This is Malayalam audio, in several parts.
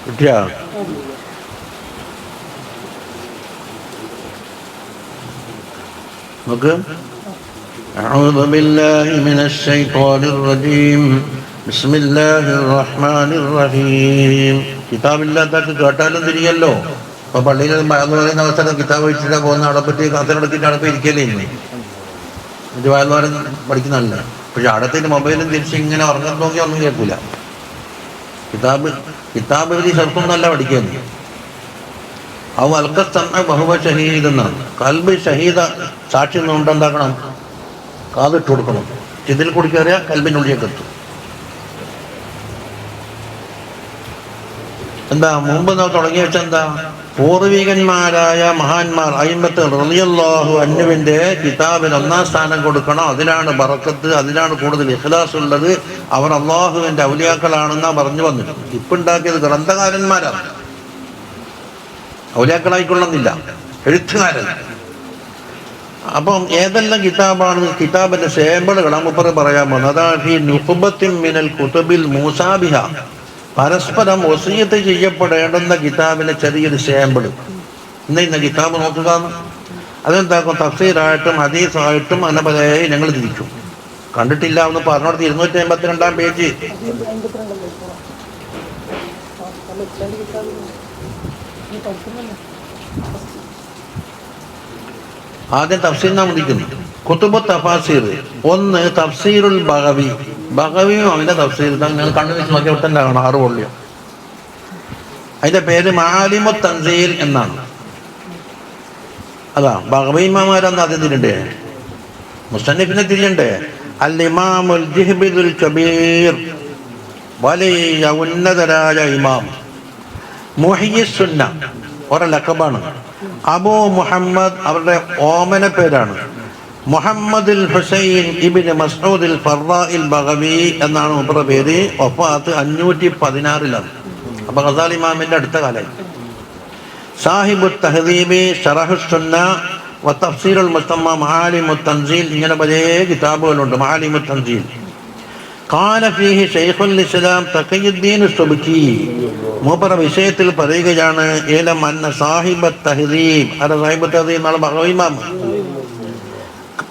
കിട്ടിയാ? നോക്ക്. أعوذ بالله من الشيطان الرجيم بسم الله الرحمن الرحيم. കിതാബില്ലാത്തൊക്കെ കേട്ടാലും തിരിയല്ലോ. ഇപ്പൊ പള്ളിയിൽ എന്ന് പറയുന്ന അവസരം കിതാബ് വെച്ചിട്ടാ പോകുന്ന അവിടെ പറ്റി കത്തിനടക്കിയിട്ടാണ് ഇപ്പൊ ഇരിക്കലേ ഇനി ഇത് വയലുവാരം പഠിക്കുന്നതല്ല. പക്ഷെ അടത്തിന് മൊബൈലും തിരിച്ച് ഇങ്ങനെ ഉറങ്ങാൻ നോക്കിയാൽ ഒന്നും കേൾക്കൂല. കിതാബ് എഴുതി ചെറുപ്പൊന്നല്ല പഠിക്കുന്നത്. അവ അൽക്കത്തമ്മ ബഹുവ ഷഹീദ് എന്നാണ്. കൽബ് ഷഹീദ സാക്ഷി നിന്നുകൊണ്ട് എന്താക്കണം? കാതിട്ട് കൊടുക്കണം. ഇതിൽ കൂടി കയറിയ കൽബിനുള്ളിലേക്ക് എത്തും. എന്താ മുമ്പ് നാം തുടങ്ങി വെച്ച എന്താ? പൂർവികന്മാരായ മഹാന്മാർ അയിമ്പത്ത് റളിയല്ലാഹു അൻഹുവിന്റെ കിതാബിന് ഒന്നാം സ്ഥാനം കൊടുക്കണം. അതിലാണ് ബറക്കത്ത്, അതിലാണ് കൂടുതൽ ഇഖ്ലാസ് ഉള്ളത്. അവർ അള്ളാഹുവിന്റെ ഔലിയാക്കളാണെന്നാ പറഞ്ഞു വന്നു. ഇപ്പൊ ഉണ്ടാക്കിയത് ഗ്രന്ഥകാരന്മാരാണ്. ഔലിയാക്കളായിക്കൊള്ളുന്നില്ല, എഴുത്തുകാരൻ. അപ്പം ഏതെല്ലാം കിതാബാണ്? കിതാബിന്റെ സേമ്പിളുകൾ മുപ്പർ പറയാൻ പോകുന്നത്. അതാ നുഖ്ബത്തിൻ മിനൽ കുതുബിൽ മൂസാബിഹ, പരസ്പരം വസിയത്ത് ചെയ്യപ്പെടേണ്ടുന്ന കിതാബിലെ ചെറിയൊരു സാമ്പിൾ. ഇന്ന കിതാബ് നോക്കുക. അതെന്താക്കും? തഫ്സീറായിട്ടും ഹദീസായിട്ടും അങ്ങനെ പല ഞങ്ങൾ തിരിക്കും. കണ്ടിട്ടില്ല എന്ന് പറഞ്ഞോടത്ത് 252 പേജ്. ആദ്യം തഫ്സീർ നാം വിളിക്കുന്നു. കുതുബു തഫാസീർ. ഒന്ന് തഫ്സീറുൽ ബഗവി. ബഗവിയും അവന്റെ തഫ്സീർ നിങ്ങൾ കണ്ടു വെച്ച് നോക്കിയ തന്നെ കാണാം. 6 വോള്യം. അതിന്റെ പേര് മആലിമു തൻസീൽ എന്നാണ്. അതാ ബഗവി ഇമാമാരെന്ന് ആദ്യം തിരിയണ്ടേ, മുസന്നിഫിനെ തിരിയണ്ടേ. അൽ ഇമാമുൽ ജിഹ്ബിദുൽ കബീർ, വലിയ ഉന്നതരായ ഇമാം. മുഹയ്യിസ്സുന്ന ഒരെ ലഖബാണ്. അബൂ മുഹമ്മദ് അവരുടെ ഓമന പേരാണ്. മുഹമ്മദുൽ ഹുസൈൻ ഇബ്നു മസ്ഊദുൽ ഫർറാഇൽ ബഗവി എന്നാണ് അവരുടെ പേര്. വഫാത്ത് 516 അപ്പൊ ഗസാലി ഇമാമിന്റെ അടുത്ത കാലം. സാഹിബുൽ തഹ്ദീബി, ശറഹുസ് സുന്ന വ തഫ്സീറുൽ മുസ്തമ്മ, മആലിമുത് തൻസീൽ, ഇങ്ങനെ പല കിതാബുകളുണ്ട്. മആലിമുത് തൻസീൽ. ഖാല ഫീഹി ശൈഖുൽ ഇസ്ലാം തഖിയുദ്ദീൻ സുബ്കി. മൂപ്പറ വിഷയത്തിൽ പറയുകയാണ്, ഏലം അന്ന സാഹിബത്ത് തഹ്ദീബ്, അല്ല സാഹിബത്ത് തഹ്ദീബ് എന്നാണ് ബഗവി ഇമാം.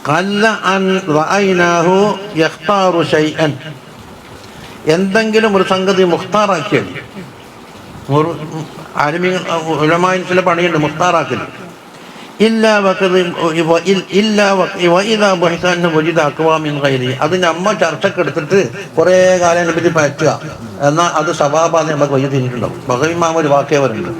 ഖല്ല അൻ റഅയ്നാഹു യഖ്താറു ശൈഅൻ, എന്തെങ്കിലും ഒരു സംഗതി മുഖ്താറാക്കിയാൽ. ആലിമീങ്ങൾ ഉലമായിൽ ചില പണിയുണ്ട് മുഖ്താറാക്കൽ. അത് നമ്മ ചർച്ചക്കെടുത്തിട്ട് കുറെ കാലം പറ്റി പറ്റുക എന്നാൽ അത് സവാബാന്ന് നമുക്ക് വയ്യ തിരിഞ്ഞിട്ടുണ്ടാവും. ബഗവിമാമ ഒരു വാക്കേവരുണ്ട്.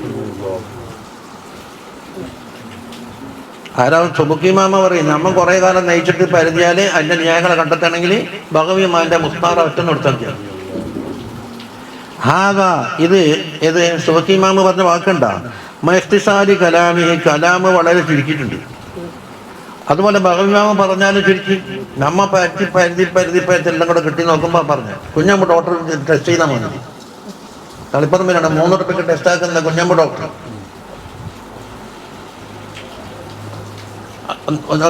ആരാ? സുബുക്കിമാമ പറയും, നമ്മ കുറെ കാലം നയിച്ചിട്ട് പരിധിയാല് അതിന്റെ ന്യായങ്ങളെ കണ്ടെത്തണമെങ്കിൽ ബഗവിമാന്റെ മുഖ്താറ ഒറ്റ നിർത്താക്കിയ ഹാദാ. ഇത് സുബുക്കിമാമ പറഞ്ഞ വാക്കുണ്ട. മഖ്തിസാരി കലാമി, കലാമ് വളരെ ചുരുക്കിയിട്ടുണ്ട്. അതുപോലെ ബഗവിമാമ പറഞ്ഞാലും ചുരുക്കി. നമ്മ പരിധി എല്ലാം കൂടെ കിട്ടി നോക്കുമ്പോൾ പറഞ്ഞു കുഞ്ഞമ്മ ഡോക്ടർ ടെസ്റ്റ് ചെയ്താൽ മതി. തളിപ്പറമ്പിലാണ് 3 രൂപയ്ക്ക് ടെസ്റ്റ് ആക്കുന്ന കുഞ്ഞമ്മ ഡോക്ടർ.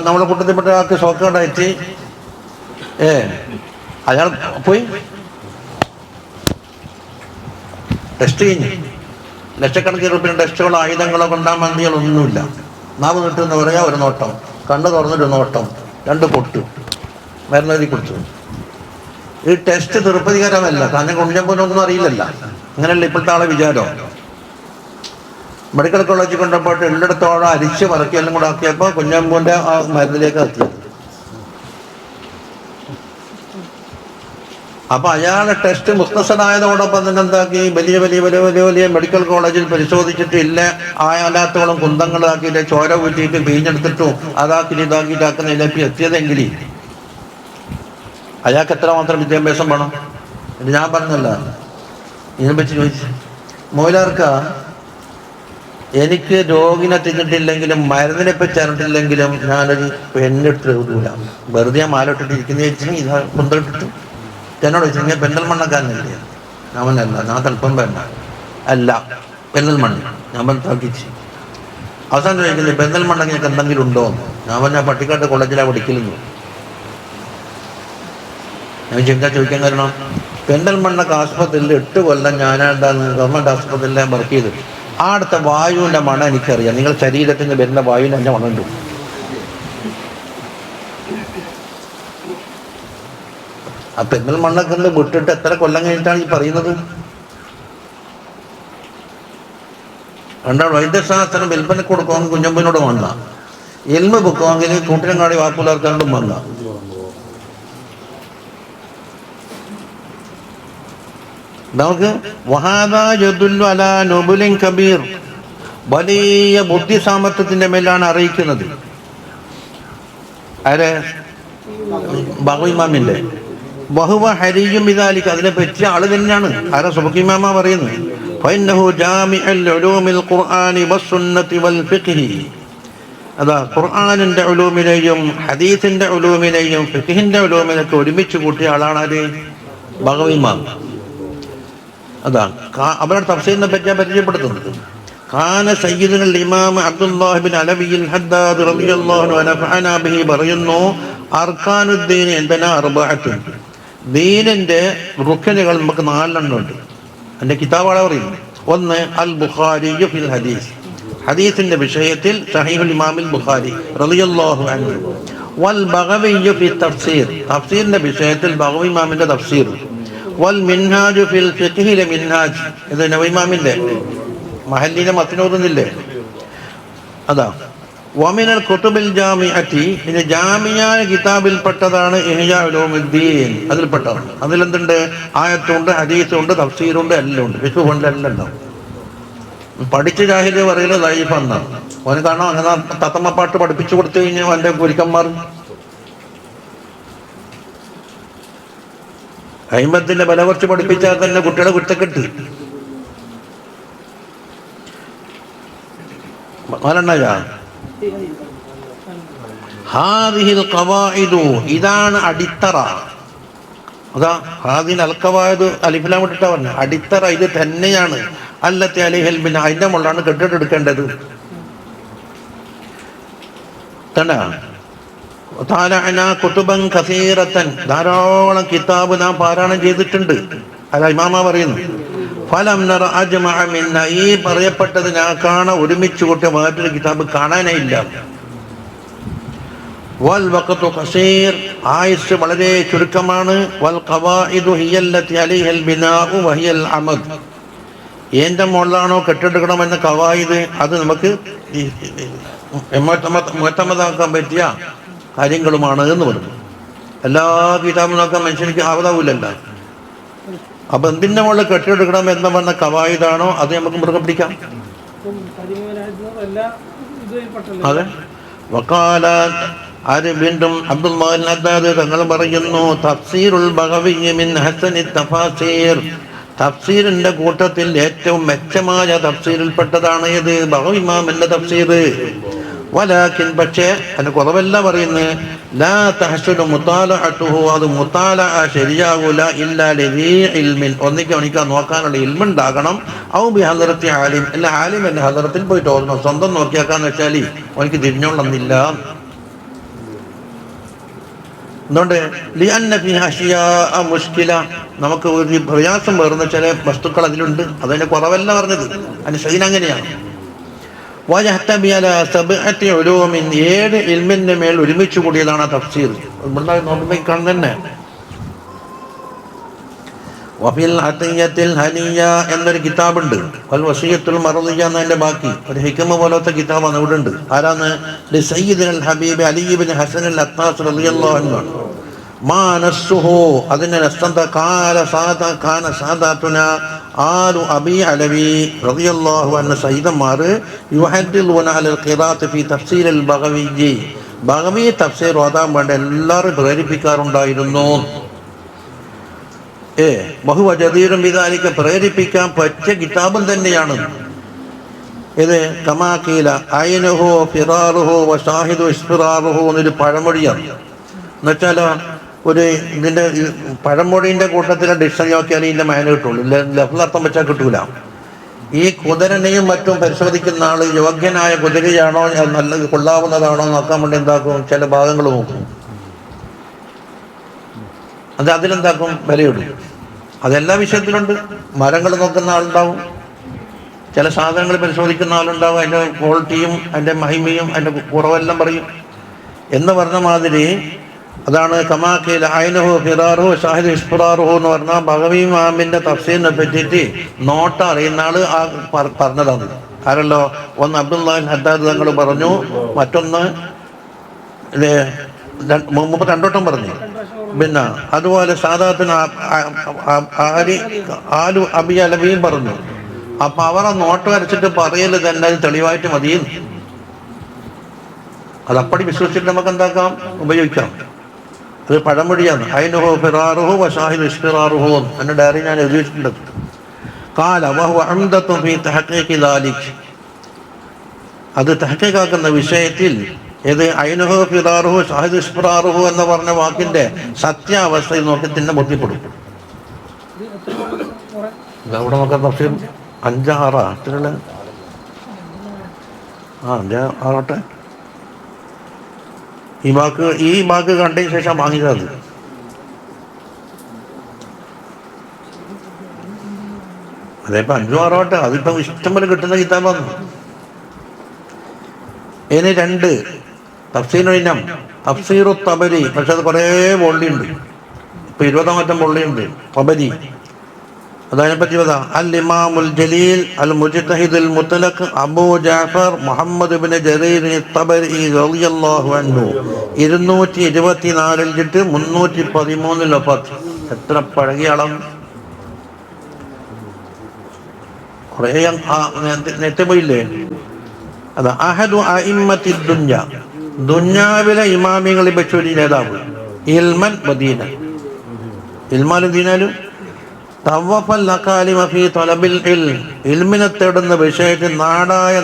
നമ്മുടെ കൂട്ടത്തിൽപ്പെട്ട ആൾക്ക് ഷോക്കേണ്ടായിട്ട് അയാൾ പോയി ടെസ്റ്റ് കഴിഞ്ഞു. ലക്ഷക്കണക്കിന് രൂപ ടെസ്റ്റുകളോ ആയുധങ്ങളോ കൊണ്ടാൻ മന്തികളൊന്നുമില്ല. നാവ് കിട്ടുന്ന പറയാ ഒരു നോട്ടം, കണ്ണ് തുറന്നൊരു നോട്ടം, 2 പൊട്ട് മരുന്നെഴുതി കൊടുത്തു. ഈ ടെസ്റ്റ് തിരുപ്പതികരമല്ല. കാരണം കുഞ്ഞമ്പൂനൊന്നും അറിയില്ലല്ല. അങ്ങനെയല്ല ഇപ്പോഴത്തെ ആളെ വിചാരം. മെഡിക്കൽ കോളേജിൽ കൊണ്ടുപോയിട്ട് എല്ലായിടത്തോളം അരിച്ച് പറക്കി എല്ലാം കൂടെ ആക്കിയപ്പോൾ കുഞ്ഞമ്പൂന്റെ ആ മരുന്നിലേക്ക് എത്തിയത്. അപ്പൊ അയാളെ ടെസ്റ്റ് മുസ്തസനായതോടൊപ്പം തന്നെ എന്താക്കി, വലിയ മെഡിക്കൽ കോളേജിൽ പരിശോധിച്ചിട്ട് ഇല്ല ആയാലാത്തോളം കുന്തങ്ങളാക്കിയിട്ട് ചോര ഊറ്റിയിട്ട് പിഴിഞ്ഞെടുത്തിട്ടും ഇതാക്കിയിട്ടാക്കുന്ന ഇലപ്പി എത്തിയതെങ്കിൽ അയാൾക്ക് എത്രമാത്രം വിദ്യാഭ്യാസം വേണം? ഇത് ഞാൻ പറഞ്ഞല്ല, ഇതിനെപ്പറ്റി ചോദിച്ചു. മൗലാർക്ക എനിക്ക് രോഗിനെ തിന്നിട്ടില്ലെങ്കിലും മരുന്നിനെ പറ്റി അറിഞ്ഞിട്ടില്ലെങ്കിലും ഞാനൊരു പെണ്ണിട്ട് എഴുതൂല. വെറുതെ മാലോട്ടിട്ട് ഇരിക്കുന്ന വെച്ചാൽ ഇതാ കുന്തട്ടിട്ടു. എന്നോട് ചോദിച്ചു, ഇങ്ങനെ പെരിന്തൽമണ്ണക്കാരനല്ലേ? അവനല്ല, ഞാൻ തൽപ്പം വേണ്ട അല്ല പെരിന്തൽമണ്ണ. ഞാൻ തർക്കിച്ച് അവസാനം ചോദിക്കുന്നത് പെരിന്തൽമണ്ണക്ക് ഞങ്ങൾക്ക് എന്തെങ്കിലും ഉണ്ടോ എന്ന്. ഞാൻ പറഞ്ഞാൽ പട്ടിക്കാട്ട് കോളേജിലാണ് പഠിക്കലെന്നു. ഞാൻ ചിന്ത ചോദിക്കാൻ കാരണം പെരിന്തൽമണ്ണ ആസ്പത്രിയിൽ 8 കൊല്ലം ഞാനെന്താണ് ഗവൺമെൻറ് ആസ്പത്രിയിൽ ഞാൻ വർക്ക് ചെയ്ത് ആ അടുത്ത വായുവിൻ്റെ മണം എനിക്കറിയാം. നിങ്ങൾ ശരീരത്തിൽ നിന്ന് വരുന്ന വായുവിന് എൻ്റെ മണമുണ്ട്. ആ പെരിന്തൽമണ്ണൊക്കെ ഉണ്ട് വിട്ടിട്ട് എത്ര കൊല്ലം കഴിഞ്ഞിട്ടാണ് ഈ പറയുന്നത്? രണ്ടാണ് വൈദ്യശാസ്ത്രം വിൽപ്പനക്ക് കൊടുക്കുവാൻ കുഞ്ഞമ്പനോട് വന്ന എൽമ ബുക്കുവാങ്കിൽ കൂട്ടിനങ്ങാടി വാക്കുലാർക്കാണ്ടും വന്ന നമുക്ക് കബീർ വലിയ ബുദ്ധി സാമർത്ഥ്യത്തിന്റെ മേലാണ് അറിയിക്കുന്നത്. ആരെ? ബഹുഇമാമിന്റെ ബഹുവ ഹരിയും ഇതാലിക്ക് അതിനെ പറ്റിയ ആള് തന്നെയാണ്. ആരാ? സുബക്കി ഇമാമ പറയുന്നത്. അതാ ഖുർആനിന്റെ ഉലൂമിനെയും ഹദീസിന്റെ ഉലൂമിനെയും ഫിഖ്ഹിന്റെ ഉലൂമിനൊക്കെ ഒരുമിച്ച് കൂട്ടിയ ആളാണ് ആര്? ബഗവി ഇമാം. അതാണ് അവരുടെ തഫ്സീറിനെ പറ്റി പരിചയപ്പെടുത്തുന്നത്. ഖാന സയ്യിദുൽ ഇമാം അബ്ദുല്ലാഹ് ബിൻ അലവിൽ ഹദ്ദാദ് റളിയല്ലാഹു അൻഹു വനഫഅനാ ബിഹി പറയുന്നു, അർക്കാനുദ്ദീൻ ഇൻദനാ അർബഅത്തുൻ, ദീനിന്റെ റുക്കനുകൾ നമുക്ക് 4 ഉണ്ട്. എൻ്റെ കിതാബാണ് പറയുന്നത്. ഒന്ന് അൽ ബുഖാരി ഫിൽ ഹദീസ്, ഹദീസിന്റെ വിഷയത്തിൽ സഹീഹുൽ ഇമാമിൽ ബുഖാരി റളിയല്ലാഹു അൻഹു. വൽ ബഗവി ഫി തഫ്സീർ, തഫ്സീറിന്റെ വിഷയത്തിൽ ബഗവി ഇമാമിന്റെ തഫ്സീർ. വൽ മിൻഹാജ് ഫിൽ ഫിഖ്ഹിലെ മിൻഹാജ്, ഇത് നവവി ഇമാമിന്റെ മഹല്ലിനെ മത്നൂദില്ലേ അതാ. വമിനൽ കുതുബിൽ ജാമിഅത്തി, പിന്നെ ജാമിയ കിതാബിൽപ്പെട്ടതാണ് ഇഹ്യാ ഉലൂമുദ്ദീൻ, അതിൽപ്പെട്ടതാണ്. അതിലെന്തുണ്ട്? ആയത്തുണ്ട്, ഹദീസുണ്ട്, തഫ്സീറുണ്ട്, എല്ലാം ഉണ്ട്. ഫിഖ്ഹുണ്ട്, എല്ലാം ഉണ്ടാവും. പഠിച്ച ജാഹില് പറയുന്നത് ലൈഫാണ്. അവന് കാണാം അങ്ങനെ തത്തമ്മപ്പാട്ട് പഠിപ്പിച്ചു കൊടുത്തു കഴിഞ്ഞാൽ അവൻ്റെ ഗുരുക്കന്മാർ അയിമ്പത്തിന്റെ വില കുറച്ച് പഠിപ്പിച്ചാൽ തന്നെ കുട്ടികളെ കുറ്റക്കെട്ട് ഇതാണ് അടിത്തറ. അതാ ഹാദിൻ അൽ ഖവായിദ് അലിഫ്ലാം ഇട്ടിട്ടാ പറഞ്ഞ അടിത്തറ ഇത് തന്നെയാണ്. അല്ലത്തെ അലിഹൽ ബിൻ, അതിന്റെ മുകളിലാണ് കെട്ടിട്ടെടുക്കേണ്ടത്. കുതുബൻ കസീറത്തൻ, ധാരാളം കിതാബ് നാം പാരായണം ചെയ്തിട്ടുണ്ട്. അല്ല ഇമാമ പറയുന്നു. ഫലം നറ അജ്മഅ മിന്ന, ഈ പറയപ്പെട്ടത് ഞാൻ കാണാൻ ഒരുമിച്ച് കൂട്ടിയ വേറൊരു കിതാബ് കാണാനേ ഇല്ല. വൽ വഖതു ഖസീർ, ആയുസ് വളരെ ചുരുക്കമാണ്. വൽ ഖവായിദു ഹിയല്ലതി അലൈഹൽ ബിനാഉ വഹിയൽ അമദ്, ഏന്റെ മുകളിലാണോ കെട്ടിടക്കണമെന്ന ഖവായിദ് അത് നമുക്ക് മുഅ്തമദാക്കാൻ പറ്റിയ കാര്യങ്ങളുമാണ് എന്ന് പറഞ്ഞു. എല്ലാ കിതാബും നോക്കാൻ മനുഷ്യനിക്ക് ആവതാവൂലല്ലോ. അപ്പൊ എന്തിന്റെ മുകളിൽ കെട്ടിയെടുക്കണം എന്ന് പറഞ്ഞ ഖവായിദാണോ അത് നമുക്ക് മൃഗം പിടിക്കാം. അതെ. വഖാല, ആര്? വീണ്ടും അബ്ദുൽ ഹദ്ദാദ് തങ്ങൾ പറയുന്നു, തഫ്സീറുൽ ബഗവി മിൻ ഹസനി തഫാസീർ, തഫ്സീറിന്റെ കൂട്ടത്തിൽ ഏറ്റവും മെച്ചമായ തഫ്സീറിൽപ്പെട്ടതാണ് ഇത് ബഗവി ഇമാമിന്റെ തഫ്സീർ. വലാകിൻ, പക്ഷേ അതിന് കുറവല്ല പറയുന്നത്. ലാ തഹ്സുനു മുതാലഅതുഹു, അത് മുതാലഅ ശരിയാകൂല ഇല്ലാ ലിദീ ഇൽമിൻ, ഒന്നിക്ക് അവനിക്ക് നോക്കാനുള്ള ഇൽമുണ്ടാകണം. ഔ ബി ഹദറത്തി ആലിം, അല്ല ആലിം എന്ന ഹദറത്തിൽ പോയിട്ട് ഓർക്കണം. സ്വന്തം നോക്കിയാക്കാന്ന് വെച്ചാൽ അവനിക്ക് തിരിഞ്ഞോളന്നില്ല. എന്തുകൊണ്ട്? ലിഅന്ന ഫിഹാ അശ്യാഅ മുശ്കില, നമുക്ക് ഒരു പ്രയാസം വേറുന്ന ചില വസ്തുക്കൾ അതിലുണ്ട്. അതിന്റെ കുറവല്ല പറഞ്ഞത്, അതിന് ശൈൻ അങ്ങനെയാണ്. 7 ഇൽമിന്റെ മേൽ ഒരുമിച്ച് കൂടിയതാണ് തഫ്സീർ. തന്നെ വഫിൽ അത്തിയത്തിൽ ഹനിയ എന്നൊരു കിതാബുണ്ട്. വൽ വസിയത്തുൽ മർദിയ എന്നതിന്റെ ബാക്കി ഒരു ഹിക്മ പോലത്തെ കിതാബാണ് ഇവിടെ ഉണ്ട്. ആരാന്ന്? സയ്യിദുൽ ഹബീബ് അലി ഇബ്നു ഹസൻ അൽ അത്താസ് റളിയല്ലാഹു അൻഹു. മാ നസ്സുഹു, അതിന്റെ നസ്തന്ത കാല സാദാതുന ആലു അബി അലവി റളിയല്ലാഹു അൻഹു സയ്യിദന്മാർ യുഹദ്ദിലൂന അലൽ ഖിറാഅത്ത് ഫി തഫ്സീരിൽ ബഗവി, ബഗവി തഫ്സീർ ഓതാൻ വേണ്ടി എല്ലാവരും പ്രേരിപ്പിക്കാറുണ്ടായിരുന്നു. ബഹുവ ജദീറും ബിദാലിക, പ്രേരിപ്പിക്കാൻ പറ്റിയ കിതാബും തന്നെയാണ് ഇത്. കമാഖീല ഐനുഹു ഫിറാറുഹു വശാഹിദു ഇസ്ഫിറാറുഹു എന്നൊരു പഴമൊഴിയാണ്. എന്നുവെച്ചാലോ ഒരു ഇതിന്റെ പഴമൊഴിന്റെ കൂട്ടത്തിലെ ഡിക്ഷണറി നോക്കിയാൽ ഇതിന്റെ മേന കിട്ടുള്ളൂ, ലഫ്ലർത്ഥം വെച്ചാൽ കിട്ടൂല. ഈ കുതിരനെയും മറ്റും പരിശോധിക്കുന്ന ആള് യോഗ്യനായ കുതിരയാണോ നല്ല കൊള്ളാവുന്നതാണോ നോക്കാൻ വേണ്ടി എന്താക്കും? ചില ഭാഗങ്ങൾ നോക്കും. അത് അതിലെന്താക്കും വിലയിടും. അതെല്ലാ വിഷയത്തിലുണ്ട്. മരങ്ങൾ നോക്കുന്ന ആളുണ്ടാവും, ചില സാധനങ്ങൾ പരിശോധിക്കുന്ന ആളുണ്ടാവും, അതിൻ്റെ ക്വാളിറ്റിയും അതിൻ്റെ മഹിമയും അതിൻ്റെ കുറവെല്ലാം പറയും എന്ന് പറഞ്ഞ മാതിരി. അതാണ് കമാക്കയിൽ ഐനുഹു ഫിറാറുഹു ഷാഹിദ് ഇസ്ഫിറാറുഹു എന്ന് പറഞ്ഞാൽ ബഗവി ഇമാമിൻ്റെ തഫ്സീറിനെ പറ്റിയിട്ട് നോട്ട അറിയുന്ന ആള് ആ പറഞ്ഞതാണ്. ആരല്ലോ? ഒന്ന് അബ്ദുല്ലാഹിൻ ഹദ്ദാദ് തങ്ങൾ പറഞ്ഞു, മറ്റൊന്ന് മുമ്പ് രണ്ടോട്ടം പറഞ്ഞു. പിന്നെ അതുപോലെ സാദാത്തിന് ആലു അബി അലവിയും പറഞ്ഞു. അപ്പൊ അവരെ നോട്ട് വരച്ചിട്ട് പറയല് തന്നെ അത് തെളിവായിട്ട് മതിയും. അതപ്പടി വിശ്വസിച്ചിട്ട് നമുക്ക് എന്താക്കാം, ഉപയോഗിക്കാം. അത് പഴമൊഴിയാണ്. ഐനുഹു ഫിറാറുഹു വശാഹിദ് ഇസ്ഫിറാറുഹു എന്ന ഡയറി ഞാൻ എഴുതിയിട്ടുണ്ട്. ഖാല വഹുവ അംദത്തുൻ ഫീ തഹഖീഖി ദാലിക്. അത് തഹഖീഖാക്കുന്ന വിഷയത്തിൽ ഏത് ഐനുഹു ഫിറാറുഹു ഷാഹിദ് ഇസ്ഫിറാറുഹു എന്ന് പറഞ്ഞ വാക്കിന്റെ സത്യാവസ്ഥയിൽ നോക്കി തന്നെ ബോധ്യപ്പെടും. അവിടെ നോക്കാം തഫ്സീർ 5-6 അത്രയുള്ള 5-6 ഈ വാക്ക് കണ്ടതിന് ശേഷം വാങ്ങിയത്. അതേപ്പം 5-6 അതിപ്പം ഇഷ്ടംപോലെ കിട്ടുന്ന കിതാബാണ്. ഇനി 2 തഫ്സീറുൽ തഫ്സീറു തബരി. പക്ഷെ അത് കുറേ വോള്ളിയുണ്ട്, ഇപ്പൊ 20 വോള്ളിയുണ്ട് തബരി. അതതിനെപ്പറ്റി അൽ ഇമാമുൽ ജലീൽ അൽ മുജ്തഹിദുൽ മുത്ലഖ് അബൂ ജഅഫർ മുഹമ്മദ് ഇബ്നു ജരീർ തബരി റളിയല്ലാഹു അൻഹു 224 313 വഫാത്ത്. എത്ര പഴകിയ ആളാണ്. കുറേ നേരത്തെ പോയില്ലേ. അതാ അഹദു അഇമ്മത്തി ദുനിയ, ദുനിയാവിലെ ഇമാമികളെ വെച്ച് ഒരു നേതാവ്. ഇൽമൻ വദീന, ഇൽമാലും ദീനാലും ഇൽമിനെ തേടുന്ന വിഷയത്തിൽ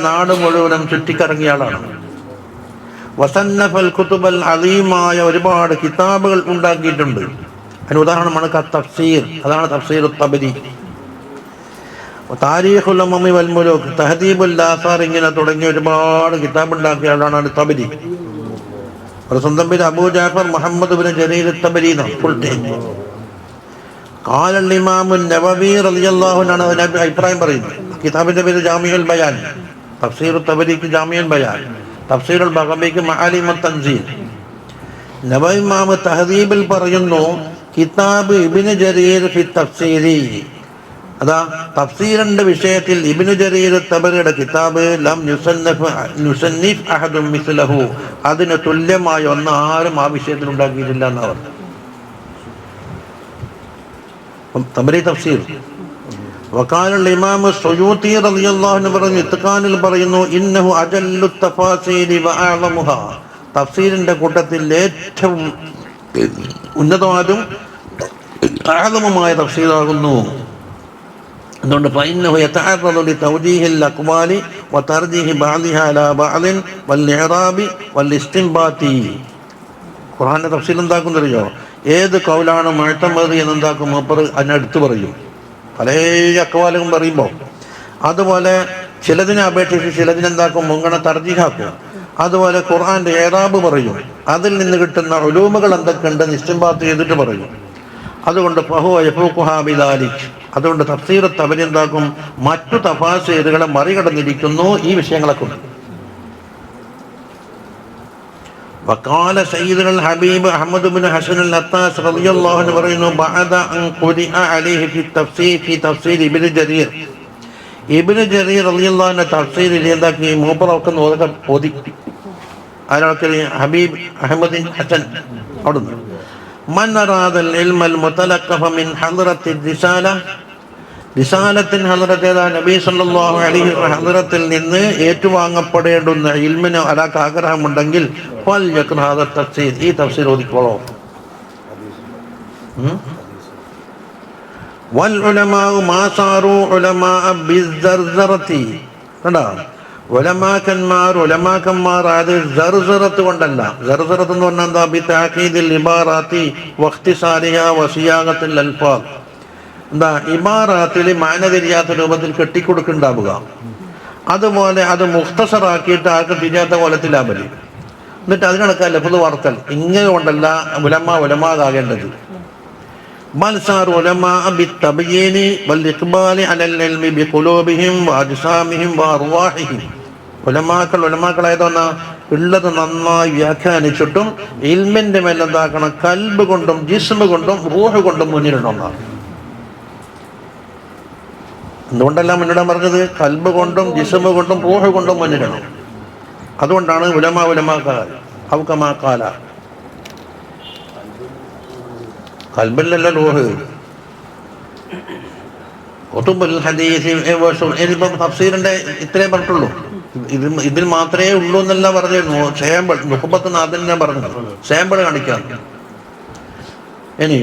നാട് മുഴുവനും ചുറ്റിക്കറങ്ങിയ ആളാണ്. വസന്നഫൽ കുതുബൽ അലീമായ ഒരുപാട് കിതാബുകൾ ഉണ്ടാക്കിയിട്ടുണ്ട്. അതിന് ഉദാഹരണമാണ് തഫ്സീർ. അതാണ് തഫ്സീർ തബരി. താരീഖുൽ ഉമമി വൽ മുലൂക്, തഹദീബുൽ ആസാർ, ഇങ്ങനെ തുടങ്ങിയ ഒരുപാട് കിതാബ് ഉണ്ടാക്കിയ ആളാണ് തബരി. ഒരു സ്വന്തം പേര് അബൂ ജഅഫർ മുഹമ്മദ് ഇബ്നു ജരീർ തബരി എന്നാണ് ഫുൾ ടൈം. ഖാലൽ ഇമാമുൻ നവവി റളിയല്ലാഹു അൻഹു അതിന്റെ അഭിപ്രായം പറയുന്നു. കിതാബിന്റെ പേര് ജാമിഉൽ ബയാൻ. തഫ്സീർ തബരിക്ക് ജാമിഉൽ ബയാൻ, തഫ്സീറുൽ ബഗവിക്ക് മആലിമുത് തൻസീൽ. നവവി ഇമാം തഹദീബിൽ പറയുന്നു, കിതാബ് ഇബ്നു ജരീർ ഫി തഫ്സീരി. അതാ തഫ്സീറിന്റെ വിഷയത്തിൽ ഇബ്നു ജരീർ തബരിയുടെ കിതാബ് ലം യുസന്നിഫ് അഹദുൻ മിസ്ലഹു, അതിന് തുല്യമായ ഒന്ന് ആരും ആ വിഷയത്തിൽ ഉണ്ടാക്കിയിട്ടില്ല എന്നവർ. തബരി തഫ്സീർ. വഖാലൽ ഇമാം സുയൂത്തി റളിയല്ലാഹു അൻഹു പറഞ്ഞു, ഇത്ഖാനിൽ പറയുന്നു, ഇന്നഹു അജല്ലു തഫാസീരി വഅഅലമുഹാ, തഫ്സീറിന്റെ കൂട്ടത്തിൽ ഏറ്റവും ഉന്നതമായതും അഅലമുമായ തഫ്സീറാകുന്നു. അതുകൊണ്ട് ഫഇന്നഹു യതഅറദു ലിതൗജീഹിൽ അഖ്വാലി വതർജീഹി ബഅദിഹാ അലാ ബഅദിൻ വൽഇറാബി വൽഇസ്തിൻബാതി. ഖുർആന്റെ തഫ്സീർ എന്താക്കുന്നറിയോ? ഏത് കൗലാണ് മുഅ്തമദ് എന്നെന്താക്കും മൂപ്പർ അതിനടുത്ത് പറയും. പല അക്വാലും പറയുമ്പോൾ അതുപോലെ ചിലതിനെ അപേക്ഷിച്ച് ചിലതിനെന്താക്കും മുൻഗണന തർജീഹാക്കും. അതുപോലെ ഖുർആന്റെ ഇറാബ് പറയും, അതിൽ നിന്ന് കിട്ടുന്ന ഉലൂമുകൾ എന്തൊക്കെയുണ്ടെന്ന് ഇസ്തിൻബാത്ത് ചെയ്തിട്ട് പറയും. അതുകൊണ്ട് ഫഹുവ യഫൂഖുഹാ ബിദാലിക്. അതുകൊണ്ട് തഫ്സീർ തബരി എന്താക്കും മറ്റു തഫാസീറുകളെ മറികടന്നിരിക്കുന്നു ഈ വിഷയങ്ങളൊക്കെ. വഖാല സയ്യിദുൽ ഹബീബ് അഹ്മദ് ഇബ്നു ഹസൻ അൽ-അത്താസ് റളിയല്ലാഹു അൻഹു പറയുന്നു, ബഅദ അൻ ഖുരിഅ അലൈഹി ഫി തഫ്സീർ ഇബ്നു ജരീർ. ഇബ്നു ജരീർ റളിയല്ലാഹു അൻഹു തഫ്സീറിൽ എന്താക്കി മൂപ്പറൊക്കെ ഓതി. ആരൊക്കെ? ഹബീബ് അഹ്മദ് ഹസൻ. അവിടുന്ന് മൻ അറാദൽ ഇൽമൽ മുതലഖഫ മിൻ ഹദ്റത്തി റിസാല, റിസാലത്തിൻ ഹദ്റത്ത് ഏതാ? നബി സല്ലല്ലാഹു അലൈഹി ഹദ്റത്തിൽ നിന്ന് ഏറ്റുവാങ്ങപ്പെടേണ്ടുന്ന ഇൽമിന് ഒരാൾക്ക് ആഗ്രഹമുണ്ടെങ്കിൽ ഫൽയഖ്റ ഹാദ തഫ്സീർ, ഈ തഫ്സീർ ഓതിക്കോളൂ. വൽ ഉലമാഉ മാ സാറു ഉലമാഅ ബിസ്സർസറത്തി. കണ്ടോ? ഉലമാക്കന്മാർ അത് സർസറത്ത് കൊണ്ടല്ല. സർസറത്ത് എന്ന് പറഞ്ഞാൽ എന്താ? ബിതഅഖീദിൽ ഇബാറാത്തി വഖ്തിസാരിഹാ വസിയാഗത്തിൽ അൽഫാദ്. എന്താ? ഇബാറാത്തിൽ മാന തിരിയാത്ത രൂപത്തിൽ കെട്ടിക്കൊടുക്കുന്നുണ്ടാവുക. അതുപോലെ അത് മുഖ്തസറാക്കിയിട്ട് ആർക്ക് തിരിയാത്ത കോലത്തിലാവല്. എന്നിട്ട് അതിനടക്കാൻ ലഫ്ള് വാർത്തൽ. ഇങ്ങനെ കൊണ്ടല്ല ഉലമാകാകേണ്ടത്. ബൽ സാറു ഉലമാഅ ബിത്തബയീനി വൽ ഇഖ്ബാലി അലൽ ഇൽമി ബിഖുലൂബിഹിം വഅജ്സാമിഹിം വഅർവാഹിഹിം. ഉലമാക്കളായതൊന്ന ഉള്ളത് നന്നായി വ്യാഖ്യാനിച്ചിട്ടും ഇൽമിന്റെ മേൽ എന്താക്കണം, കൽബ് കൊണ്ടും ജിസ്മ് കൊണ്ടും റൂഹ് കൊണ്ടും മുന്നിടണമെന്നാണ്. എന്തുകൊണ്ടെല്ലാം മുന്നിടാൻ പറഞ്ഞത്? കൽബ് കൊണ്ടും ജിസ്മ് കൊണ്ടും റൂഹ് കൊണ്ടും മുന്നിടണം. അതുകൊണ്ടാണ് ഉലമാക്കാൽ ഔകമാക്കാല. കൽബിലല്ല റൂഹ്. ഇനിയിപ്പം തഫ്സീറിന്റെ ഇത്രേ പറഞ്ഞിട്ടുള്ളൂ. ഇതിൽ മാത്രമേ ഉള്ളൂ എന്നല്ല പറഞ്ഞിരുന്നു. സാമ്പിൾ മുഹബത്ത് നാഥനെ പറഞ്ഞു, സാമ്പിൾ കാണിക്കാം. ഇനി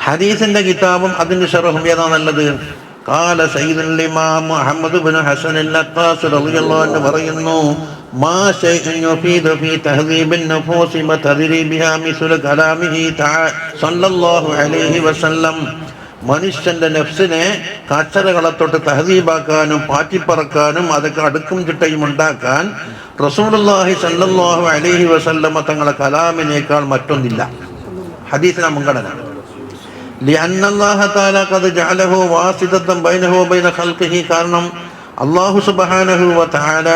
ഹദീസിന്റെ കിതാബും അതിന്റെ ഷറഹും ഏതാ നല്ലത്? قال سيد الإمام محمد بن حسن النقاش رضي الله عنه പറയുന്നു, ما شيء يفيد في تهذيب النفوس وتدريبها مثل كلامه صلى الله عليه وسلم. മനുഷ്യന്റെ നഫ്സിനെ കാഴ്ചകളെ തൊട്ട് തഹദീബാക്കാനും പാറ്റിപ്പറക്കാനും അതൊക്കെ അടുക്കും ചിട്ടയും ഉണ്ടാക്കാൻ റസൂലുള്ളാഹി സ്വല്ലല്ലാഹു അലൈഹി വസല്ലമ തങ്ങളെ കലാമിനേക്കാൾ മറ്റൊന്നില്ല. ഹദീസിന്റെ മുൻഗണന. لأن الله تعالى قد جعله واسطة بينه وبين خلقه. കാരണം അല്ലാഹു സുബ്ഹാനഹു വ തആല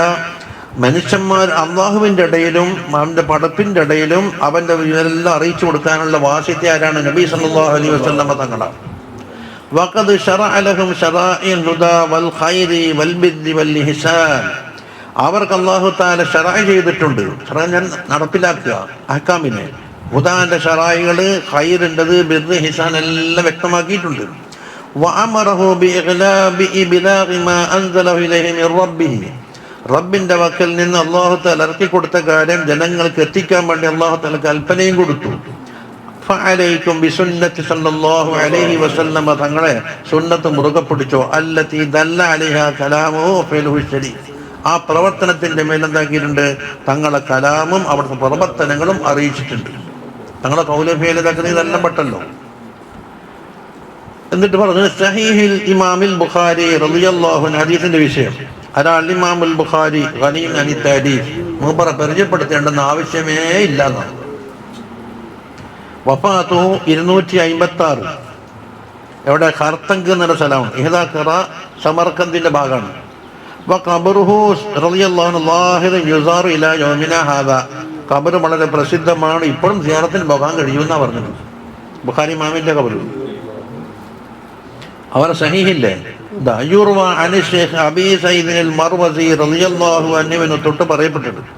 മനുഷ്യന്മാർ അള്ളാഹുവിൻ്റെ ഇടയിലും അവൻ്റെ പടപ്പിൻ്റെ ഇടയിലും അവൻ്റെ എല്ലാം അറിയിച്ചു കൊടുക്കാനുള്ള വാസിത്ത ആരാണ്? നബി സല്ലല്ലാഹു അലൈഹി വസല്ലമ തങ്ങളാണ്. وقد شرع لهم شرائع الهدى والخير والبر والإحسان. അവർക്ക് അല്ലാഹു തആല ശറഅ ചെയ്തിട്ടുണ്ട്. ശറഅ ഞാൻ നടപ്പിലാക്കുക, അഹ്കാമിനെ. ഹുദാന്റെ ശറായികള്, ഖൈറിൻ്റെത്, ബിർറ്, ഹിസാൻ എല്ലാം വ്യക്തമാക്കിയിട്ടുണ്ട്. വഅമറഹു ബിഇബ്ലാഗി മാ അൻസലഹു ഇലൈഹി മിർ റബ്ബിഹി. റബ്ബിന്റെ വക്കൽ നിന്ന് അല്ലാഹു തആല ഇറക്കി കൊടുത്ത കാര്യം ജനങ്ങൾക്ക് എത്തിക്കാൻ വേണ്ടി അല്ലാഹു തആല കൽപ്പനയും കൊടുത്തു. ഫഅലൈക്കും ബിസുന്നത്തി സല്ലല്ലാഹു അലൈഹി വസല്ലമ തങ്ങളെ സുന്നത്ത് മുറുകെ പിടിച്ചോ. അല്ലതി ദല്ല അലൈഹാ കലാമുഹു ഫിൽഹു ശരീഫ്. ആ പ്രവർത്തനത്തിന്റെ മേലെന്താക്കിയിട്ടുണ്ട്? തങ്ങളെ കലാമും അവിടുത്തെ പ്രവർത്തനങ്ങളും അറിയിച്ചിട്ടുണ്ട്. തങ്ങളെ കൗലഫേലിതാക്കുന്ന ഇതെല്ലാം പെട്ടല്ലോ. എന്നിട്ട് പറഞ്ഞു സഹീഹിൽ ഇമാമിൽ ബുഖാരി റളിയല്ലാഹു അൻഹു. ഹദീസിന്റെ വിഷയം അൽ ഇമാമുൽ ബുഖാരി ഗനീം അനി താരീഫ് മൂപ്പറെ പരിചയപ്പെടുത്തേണ്ടെന്ന് ആവശ്യമേ ഇല്ല എന്നാണ്. വഫാത്തു 256. എവിടെ? ഖർത്തങ്ക് എന്ന സ്ഥലമാണ്. ഇഹ്ദാഖറ സമർക്കന്ദിന്റെ ഭാഗമാണ്. വഖബറുഹു റളിയല്ലാഹു അൻഹു ളാഹിറു യുസാറു ഇലാ യൗമിനാ ഹാദാ. ഖബർ വളരെ പ്രസിദ്ധമാണ്, ഇപ്പോഴും സിയാറത്തിന് പോകാൻ കഴിയുമെന്നാണ് പറഞ്ഞത്. ബുഖാരി ഇമാമിന്റെ ഖബർ. അവർ സഹീഹില്ലേ യുർവ അനി ശൈഖ് അബീ സഈദ് അൽ മർവസി റളിയല്ലാഹു അൻഹു തൊട്ട് പറയപ്പെട്ടിട്ടുണ്ട്.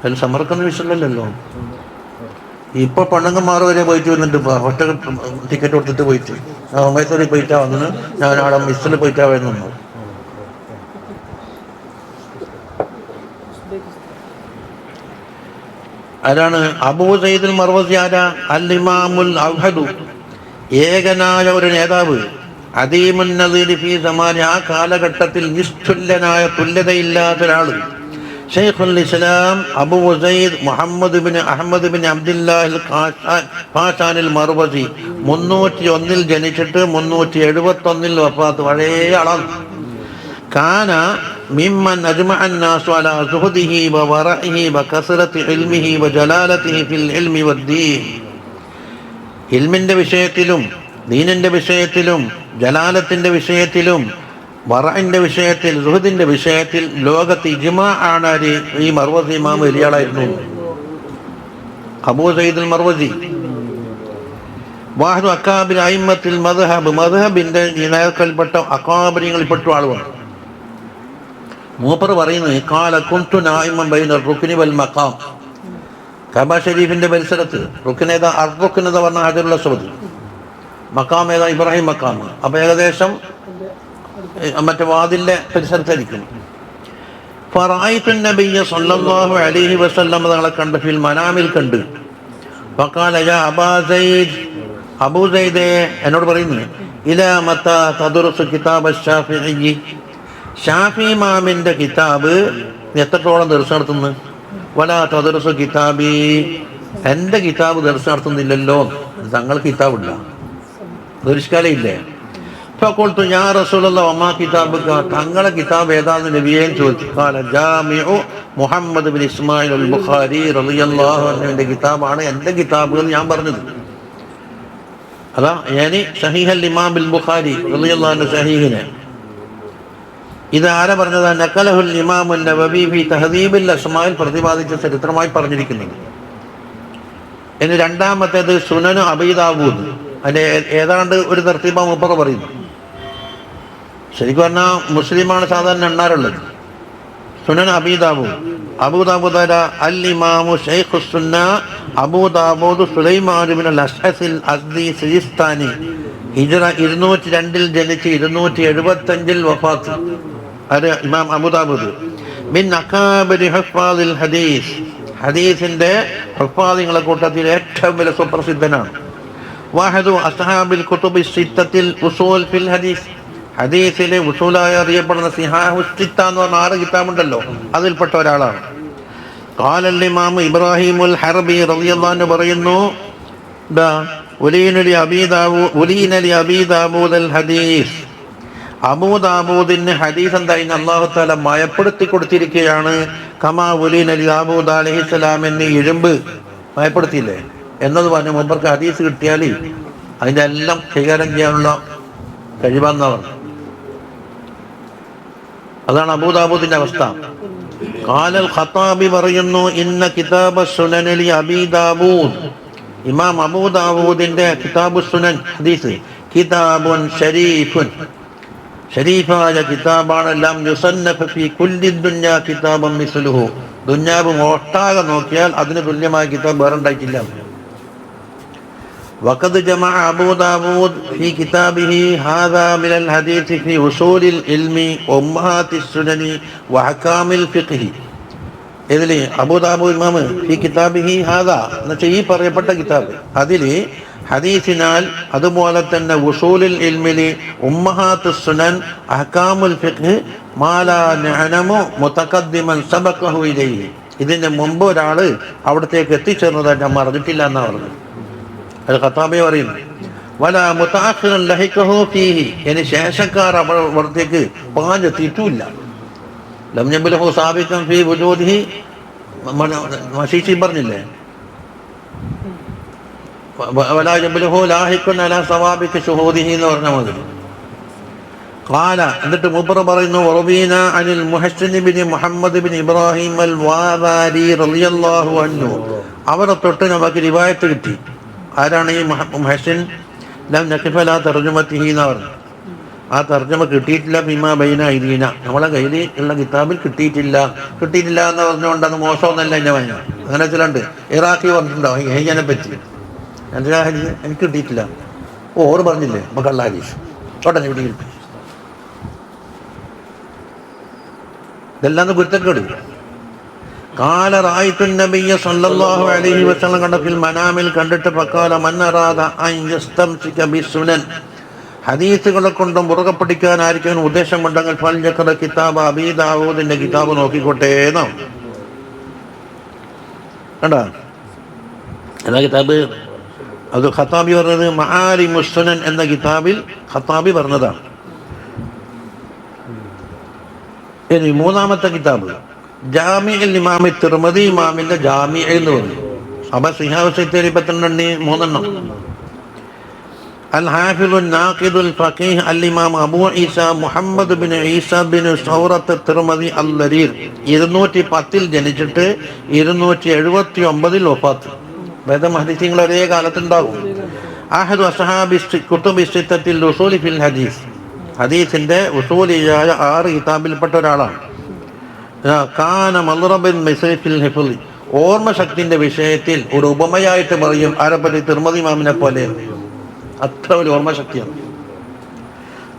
അതിൽ സമർക്കന്ത് വിഷയമല്ലല്ലോ. ഇപ്പൊ പെണ്ണുങ്ങന്മാർ വരെ പോയിട്ട് വന്നിട്ട് ഒറ്റ ടിക്കറ്റ് കൊടുത്തിട്ട് പോയിട്ട് മൈസൂരിൽ പോയിട്ടാ വന്നത്. ഞാൻ അവിടെ മിസ്സിൽ പോയിട്ടാ വരുന്നു. ആരാണ്? അബൂ സഈദ് അൽ മർവസി. ആരാ? അൽ ഇമാമുൽ അവഹദു, ഏകനായ ഒരു നേതാവ്. അദീമുൻ നദീർ ഫീ സമാനി. ആ കാലഘട്ടത്തിൽ നിസ്തുല്യനായ, തുല്യതയില്ലാത്ത ഒരാൾ. ഷെയ്ഖുൽ ഇസ്ലാം Abu Usaid Muhammad bin Ahmad bin അബ്ദുല്ലാഹിൽ ഖാസാനിൽ മർവസി. 301 ജനിച്ചിട്ട് 371 വഫാത്ത്. പഴയ ആളാണ്. കാന മിമ്മൻ അജ്മഅ അന്നാസു അലാ സുഹദിഹി വവറഇഹി വകസറതി ഇൽമിഹി വജലാലതിഹി ഫിൽ ഇൽമി വദ്ദീൻ. ഇൽമിന്റെ വിഷയത്തിലും ദീനിന്റെ വിഷയത്തിലും ജലാലത്തിന്റെ വിഷയത്തിലും വറഇന്റെ വിഷയത്തിൽ സുഹദിന്റെ വിഷയത്തിൽ ലോകത്ത് ഇജ്മാ ആണ്. ഈ മർവസി ഇമാം വലിയാളായിരുന്നു. അബൂ സഈദ് അൽ മർവസി വാഹിദു അക്കാബിർ അയിമ്മത്തിൽ മദ്ഹബ്. മദ്ഹബിന്റെ നേതാക്കളിൽപ്പെട്ട അക്കാബിരികളിൽപ്പെട്ട ആളുമാണ്. മൂപ്പർ പറയുന്നത് ഖാല കുൻതു നായിമൻ ബൈന റുക്നി വൽ മഖാം. കഅബ ഷരീഫിന്റെ പരിസരത്ത് റുക്ൻ ഏതാ? അർ-റുക്ൻ എന്ന് പറഞ്ഞ ഹജറുൽ അസ്വദ്. മഖാം ഏതാ? ഇബ്രാഹിം മഖാം. അപ്പൊ ഏകദേശം മറ്റേ വാതിലിന്റെ പരിസരത്തായിരിക്കും. ഫറഅയ്തു നബിയ്യ സല്ലല്ലാഹു അലൈഹി വസല്ലം തങ്ങളെ കണ്ട് ഫിൽ മനാമിൽ കണ്ട്. ഫഖാല യാ അബാ സഈദ്. അബൂ സഈദേ എന്നോട് പറയുന്നു, ഇലാ മതാ തദ്റുസു കിതാബ് അശ്ശാഫിഈ. ഷാഫി ഇമാമിന്റെ കിതാബ് എത്രത്തോളം ദർസ് നടത്തുന്നു? വലാ തദ്റുസു കിതാബി. എൻ്റെ കിതാബ് ദർസ് നടത്തുന്നില്ലല്ലോ. തങ്ങൾ കിതാബില്ല, ദർശിക്കാലയില്ലേ? ഫഖുൽതു യാ റസൂലല്ലാഹ് വമാ കിതാബുക. തങ്ങളെ കിതാബ് ഏതാണെന്ന് നബിയെ ചോദിച്ചു. ഖാല ജാമിഉ മുഹമ്മദ് ബിൻ ഇസ്മായിൽ അൽ ബുഖാരി റളിയല്ലാഹു അൻഹുവിന്റെ കിതാബാണ് എൻ്റെ കിതാബ് എന്ന് ഞാൻ പറഞ്ഞത്. അതാ yani സഹീഹൽ ഇമാം ബിൽ ബുഖാരി റളിയല്ലാഹു അൻഹു സഹീഹിനെ ഇത് ആരാ പറഞ്ഞത്? നഖലഹുൽ ഇമാം നവവി ഫി തഹദീബിൽ അസ്മാഇൽ പ്രതിപാദിച്ച ചരിത്രമായി പറഞ്ഞിരിക്കുന്നത്. ഇനി രണ്ടാമത്തേത് സുനനു അബീ ദാവൂദ്. അതിന്റെ ഏതാണ്ട് ഒരു തർത്തീബ മുപ്പറ പറയുന്നു. ശരിക്കും പറഞ്ഞാൽ മുസ്ലിമാണ് സാധാരണ എണ്ണാറുള്ളത്. സുനൻ അബീ ദാവൂദ്. അബൂ ദാവൂദ് അൽ ഇമാമു ശൈഖുസ് സുന്ന അബൂ ദാവൂദ് സുലൈമാൻ ഇബ്നുൽ അശ്അസിൽ അസ്ദി സിജിസ്താനി. ഹിജ്റ 202 ജനിച്ച് 275 വഫാത്ത്. അത് ഇമാം അബൂ ദാവൂദ്. മിൻ അകാബിരി ഹുഫാദിൽ ഹദീസ്. ഹദീസിന്റെ ഹുഫാദികളെ കൂട്ടത്തിൽ ഏറ്റവും വലിയ സുപ്രസിദ്ധനാണ്. വാഹിദു അസ്ഹാബിൽ കുതുബി സിത്തത്തിൽ ഉസൂൽ ഫിൽ ഹദീസ്. ഹദീസിലെ ഉസൂലായി അറിയപ്പെടുന്ന സിഹാഹു സിത്ത എന്ന് പറഞ്ഞ 6 കിതാബുണ്ടല്ലോ, അതിൽപ്പെട്ട ഒരാളാണ്. ഖാലൽ ഇമാം ഇബ്രാഹിമുൽ ഹർബി റളിയല്ലാഹു അൻഹു പറയുന്നു, ഉലീന ലി അബീ ദാവൂദ് അൽ ഹദീസ്. അബൂ ദാവൂദിന് ഹദീസ് എന്തായി അല്ലാഹു തആല മയപ്പെടുത്തി കൊടുത്തിരിക്കുകയാണ്. കമാ ഉലീന ലി ദാവൂദ് അലൈഹിസ്സലാം എന്ന ഇരുമ്പ് മയപ്പെടുത്തിയില്ലേ എന്നത് പറഞ്ഞ് മുമ്പർക്ക് ഹദീസ് കിട്ടിയാൽ അതിൻ്റെ എല്ലാം കൈകാര്യം ചെയ്യാനുള്ള കഴിവാന്നവർ. അതാണ് അബൂ ദാവൂദിന്റെ അവസ്ഥ. ഖാലൽ ഖത്താബി പറയുന്നു, ഇന്ന കിതാബ സുനൻ ലി അബീ ദാവൂദ്. ഇമാം അബൂ ദാവൂദിന്റെ കിതാബു സുനൻ ഹദീസ് കിതാബുൻ ഷരീഫുൻ, ഷരീഫായ കിതാബാണ്. ലം യുസന്നഫ ഫീ കുല്ലി ദുനിയ കിതാബൻ മിസ്ലുഹു. ദുനിയാവ് ഒട്ടാകെ നോക്കിയാൽ അതിന് തുല്യമായ കിതാബ് വേറെ ഉണ്ടായിട്ടില്ല. വഖദ് ജമഅ അബൂ ദാവൂദ് ഫീ കിതാബിഹി ഹാദാ മിനൽ ഹദീസ് ഫീ ഉസൂലിൽ ഇൽമി ഉമ്മഹാത്തിസ് സുനനി വഅഹ്കാമിൽ ഫിഖ്ഹി. ഇതിൽ അബൂ ദാവൂദ് ഇമാം ഫീ കിതാബിഹി ഹാദാ എന്നുവെച്ചാൽ ഈ പറയപ്പെട്ട കിതാബ്, അതിൽ ഹദീസിനാൽ അതുപോലെ തന്നെ ഉസൂലുൽ ഇൽമിലി ഉമ്മഹാത്തുസ് സുനൻ അഹ്കാമുൽ ഫിഖ്ഹ് മാലാ നഅലമു മുതഖദ്ദിമൻ സബഖഹു ഇലൈഹി. ഇതിന്റെ മുമ്പ് ഒരാൾ അവിടത്തേക്ക് എത്തിച്ചേർന്നതായിട്ട് നമ്മൾ അറിഞ്ഞിട്ടില്ല എന്നാണ് പറഞ്ഞത്. അത് ഖത്താബി പറയുന്നു. വല മുതഅഖിറൻ ലഹിഖഹു ഫീഹി, ഇനി ശേഷക്കാർ അവിടത്തേക്ക് പാഞ്ഞെത്തിയിട്ടുമില്ല. ലം യബ്ലഹു സാബിഖൻ ഫീ വുജൂദിഹി. മശീശി പറഞ്ഞില്ലേ, വലാ യബ്ലഹു ലാഹിഖൻ അലാ സവാബിഖി ശുഹൂദിഹി എന്ന് പറഞ്ഞ മതി. ഖാല, എന്നിട്ട് മൂപ്പർ പറയുന്നു, വറബീന അനിൽ മുഹസ്സിൻ ഇബ്നു മുഹമ്മദ് ഇബ്നു ഇബ്രാഹിം അൽ വാദാരി റളിയല്ലാഹു അൻഹു. അവരെ തൊട്ട് നമുക്ക് റിവായത്ത് കിട്ടി. ആരാണ് ഈ മുഹസ്സിൻ? ലം നഖിഫ ലാ തർജുമതിഹി എന്ന് പറഞ്ഞു. ആ തർജ്ജമ കിട്ടിയിട്ടില്ല. ബിമാ ബൈന ഐദീന, നമ്മളെ കയ്യിൽ ഉള്ള കിതാബിൽ കിട്ടിയിട്ടില്ല എന്ന് പറഞ്ഞുകൊണ്ട് അത് മോശമൊന്നല്ല എന്നെ വായന. അങ്ങനെ ചിലുണ്ട്. ഇറാഖി പറഞ്ഞിട്ടുണ്ടാവും ഹെയ്യനെ പറ്റി. എൻ്റെ ഹദീസ് എനിക്ക് കിട്ടിയിട്ടില്ല. ഓർ പറഞ്ഞില്ലേ മക്കളുടെ ഹദീസ് ഉടനെ ഇവിടെ കിട്ടി. ഇതെല്ലാം കുരുത്തക്കേട്. കാല റഅയ്തു നബിയ സല്ലല്ലാഹു അലൈഹി വസല്ലം കണ്ട ഫിൽ മനാമിൽ കണ്ടിട്ട് ഫഖാല മൻ അറാദ അൻ യസ്തംസിക ബിസുനൻ. ഹദീസുകളെ കൊണ്ട് മുറുകെ പിടിക്കാൻ ആയിരിക്കും ഉദ്ദേശമുണ്ടെങ്കിൽ ഫൽ യഖറ കിതാബ് അബീ ദാവൂദിന്റെ കിതാബ് നോക്കിക്കോട്ടെ എന്നാണ്. കണ്ടോ എന്താ കിതാബ്? അത് ഖത്താബി പറഞ്ഞത് മആലിമുസ് സുനൻ എന്ന കിതാബിൽ ഖത്താബി പറഞ്ഞതാണ്. ഇനി മൂന്നാമത്തെ കിതാബ് ജാമിഉൽ ഇമാം തിർമിദി, ഇമാമിന്റെ ജാമി എന്ന് പറഞ്ഞു. അപ്പൊ സിഹാഹു സിത്തയിൽ 12 3 അൽ ഹാഫിദുൽ നാഖിദുൽ ഫഖീഹ് അൽ ഇമാം Abu Isa Muhammad bin Isa bin Sawrat Tirmidhi അൽ ലരീർ 210 ജനിച്ചിട്ട് 279 വഫാത്ത്. വേദ ഹദീസുകൾ ഒരേ കാലത്തുണ്ടാകും. അഹദു അസ്ഹാബി കുതുബി സിത്തത്തിൽ ഉസൂലി ഫിൽ ഹദീസ്. ഹദീസിന്റെ ഉസൂലിയായ 6 കിതാബിൽപ്പെട്ട ഒരാളാണ്. കാന മദ്റബൻ മിസ്രിഫിൽ ഹിഫ്ളി, ഓർമ്മശക്തിന്റെ വിഷയത്തിൽ ഒരു ഉപമയായിട്ട് പറയും ആരെപ്പറ്റി? തിർമിദി ഇമാമിനെ പോലെ. അത്ര ഒരു ഓർമ്മശക്തിയാണ്.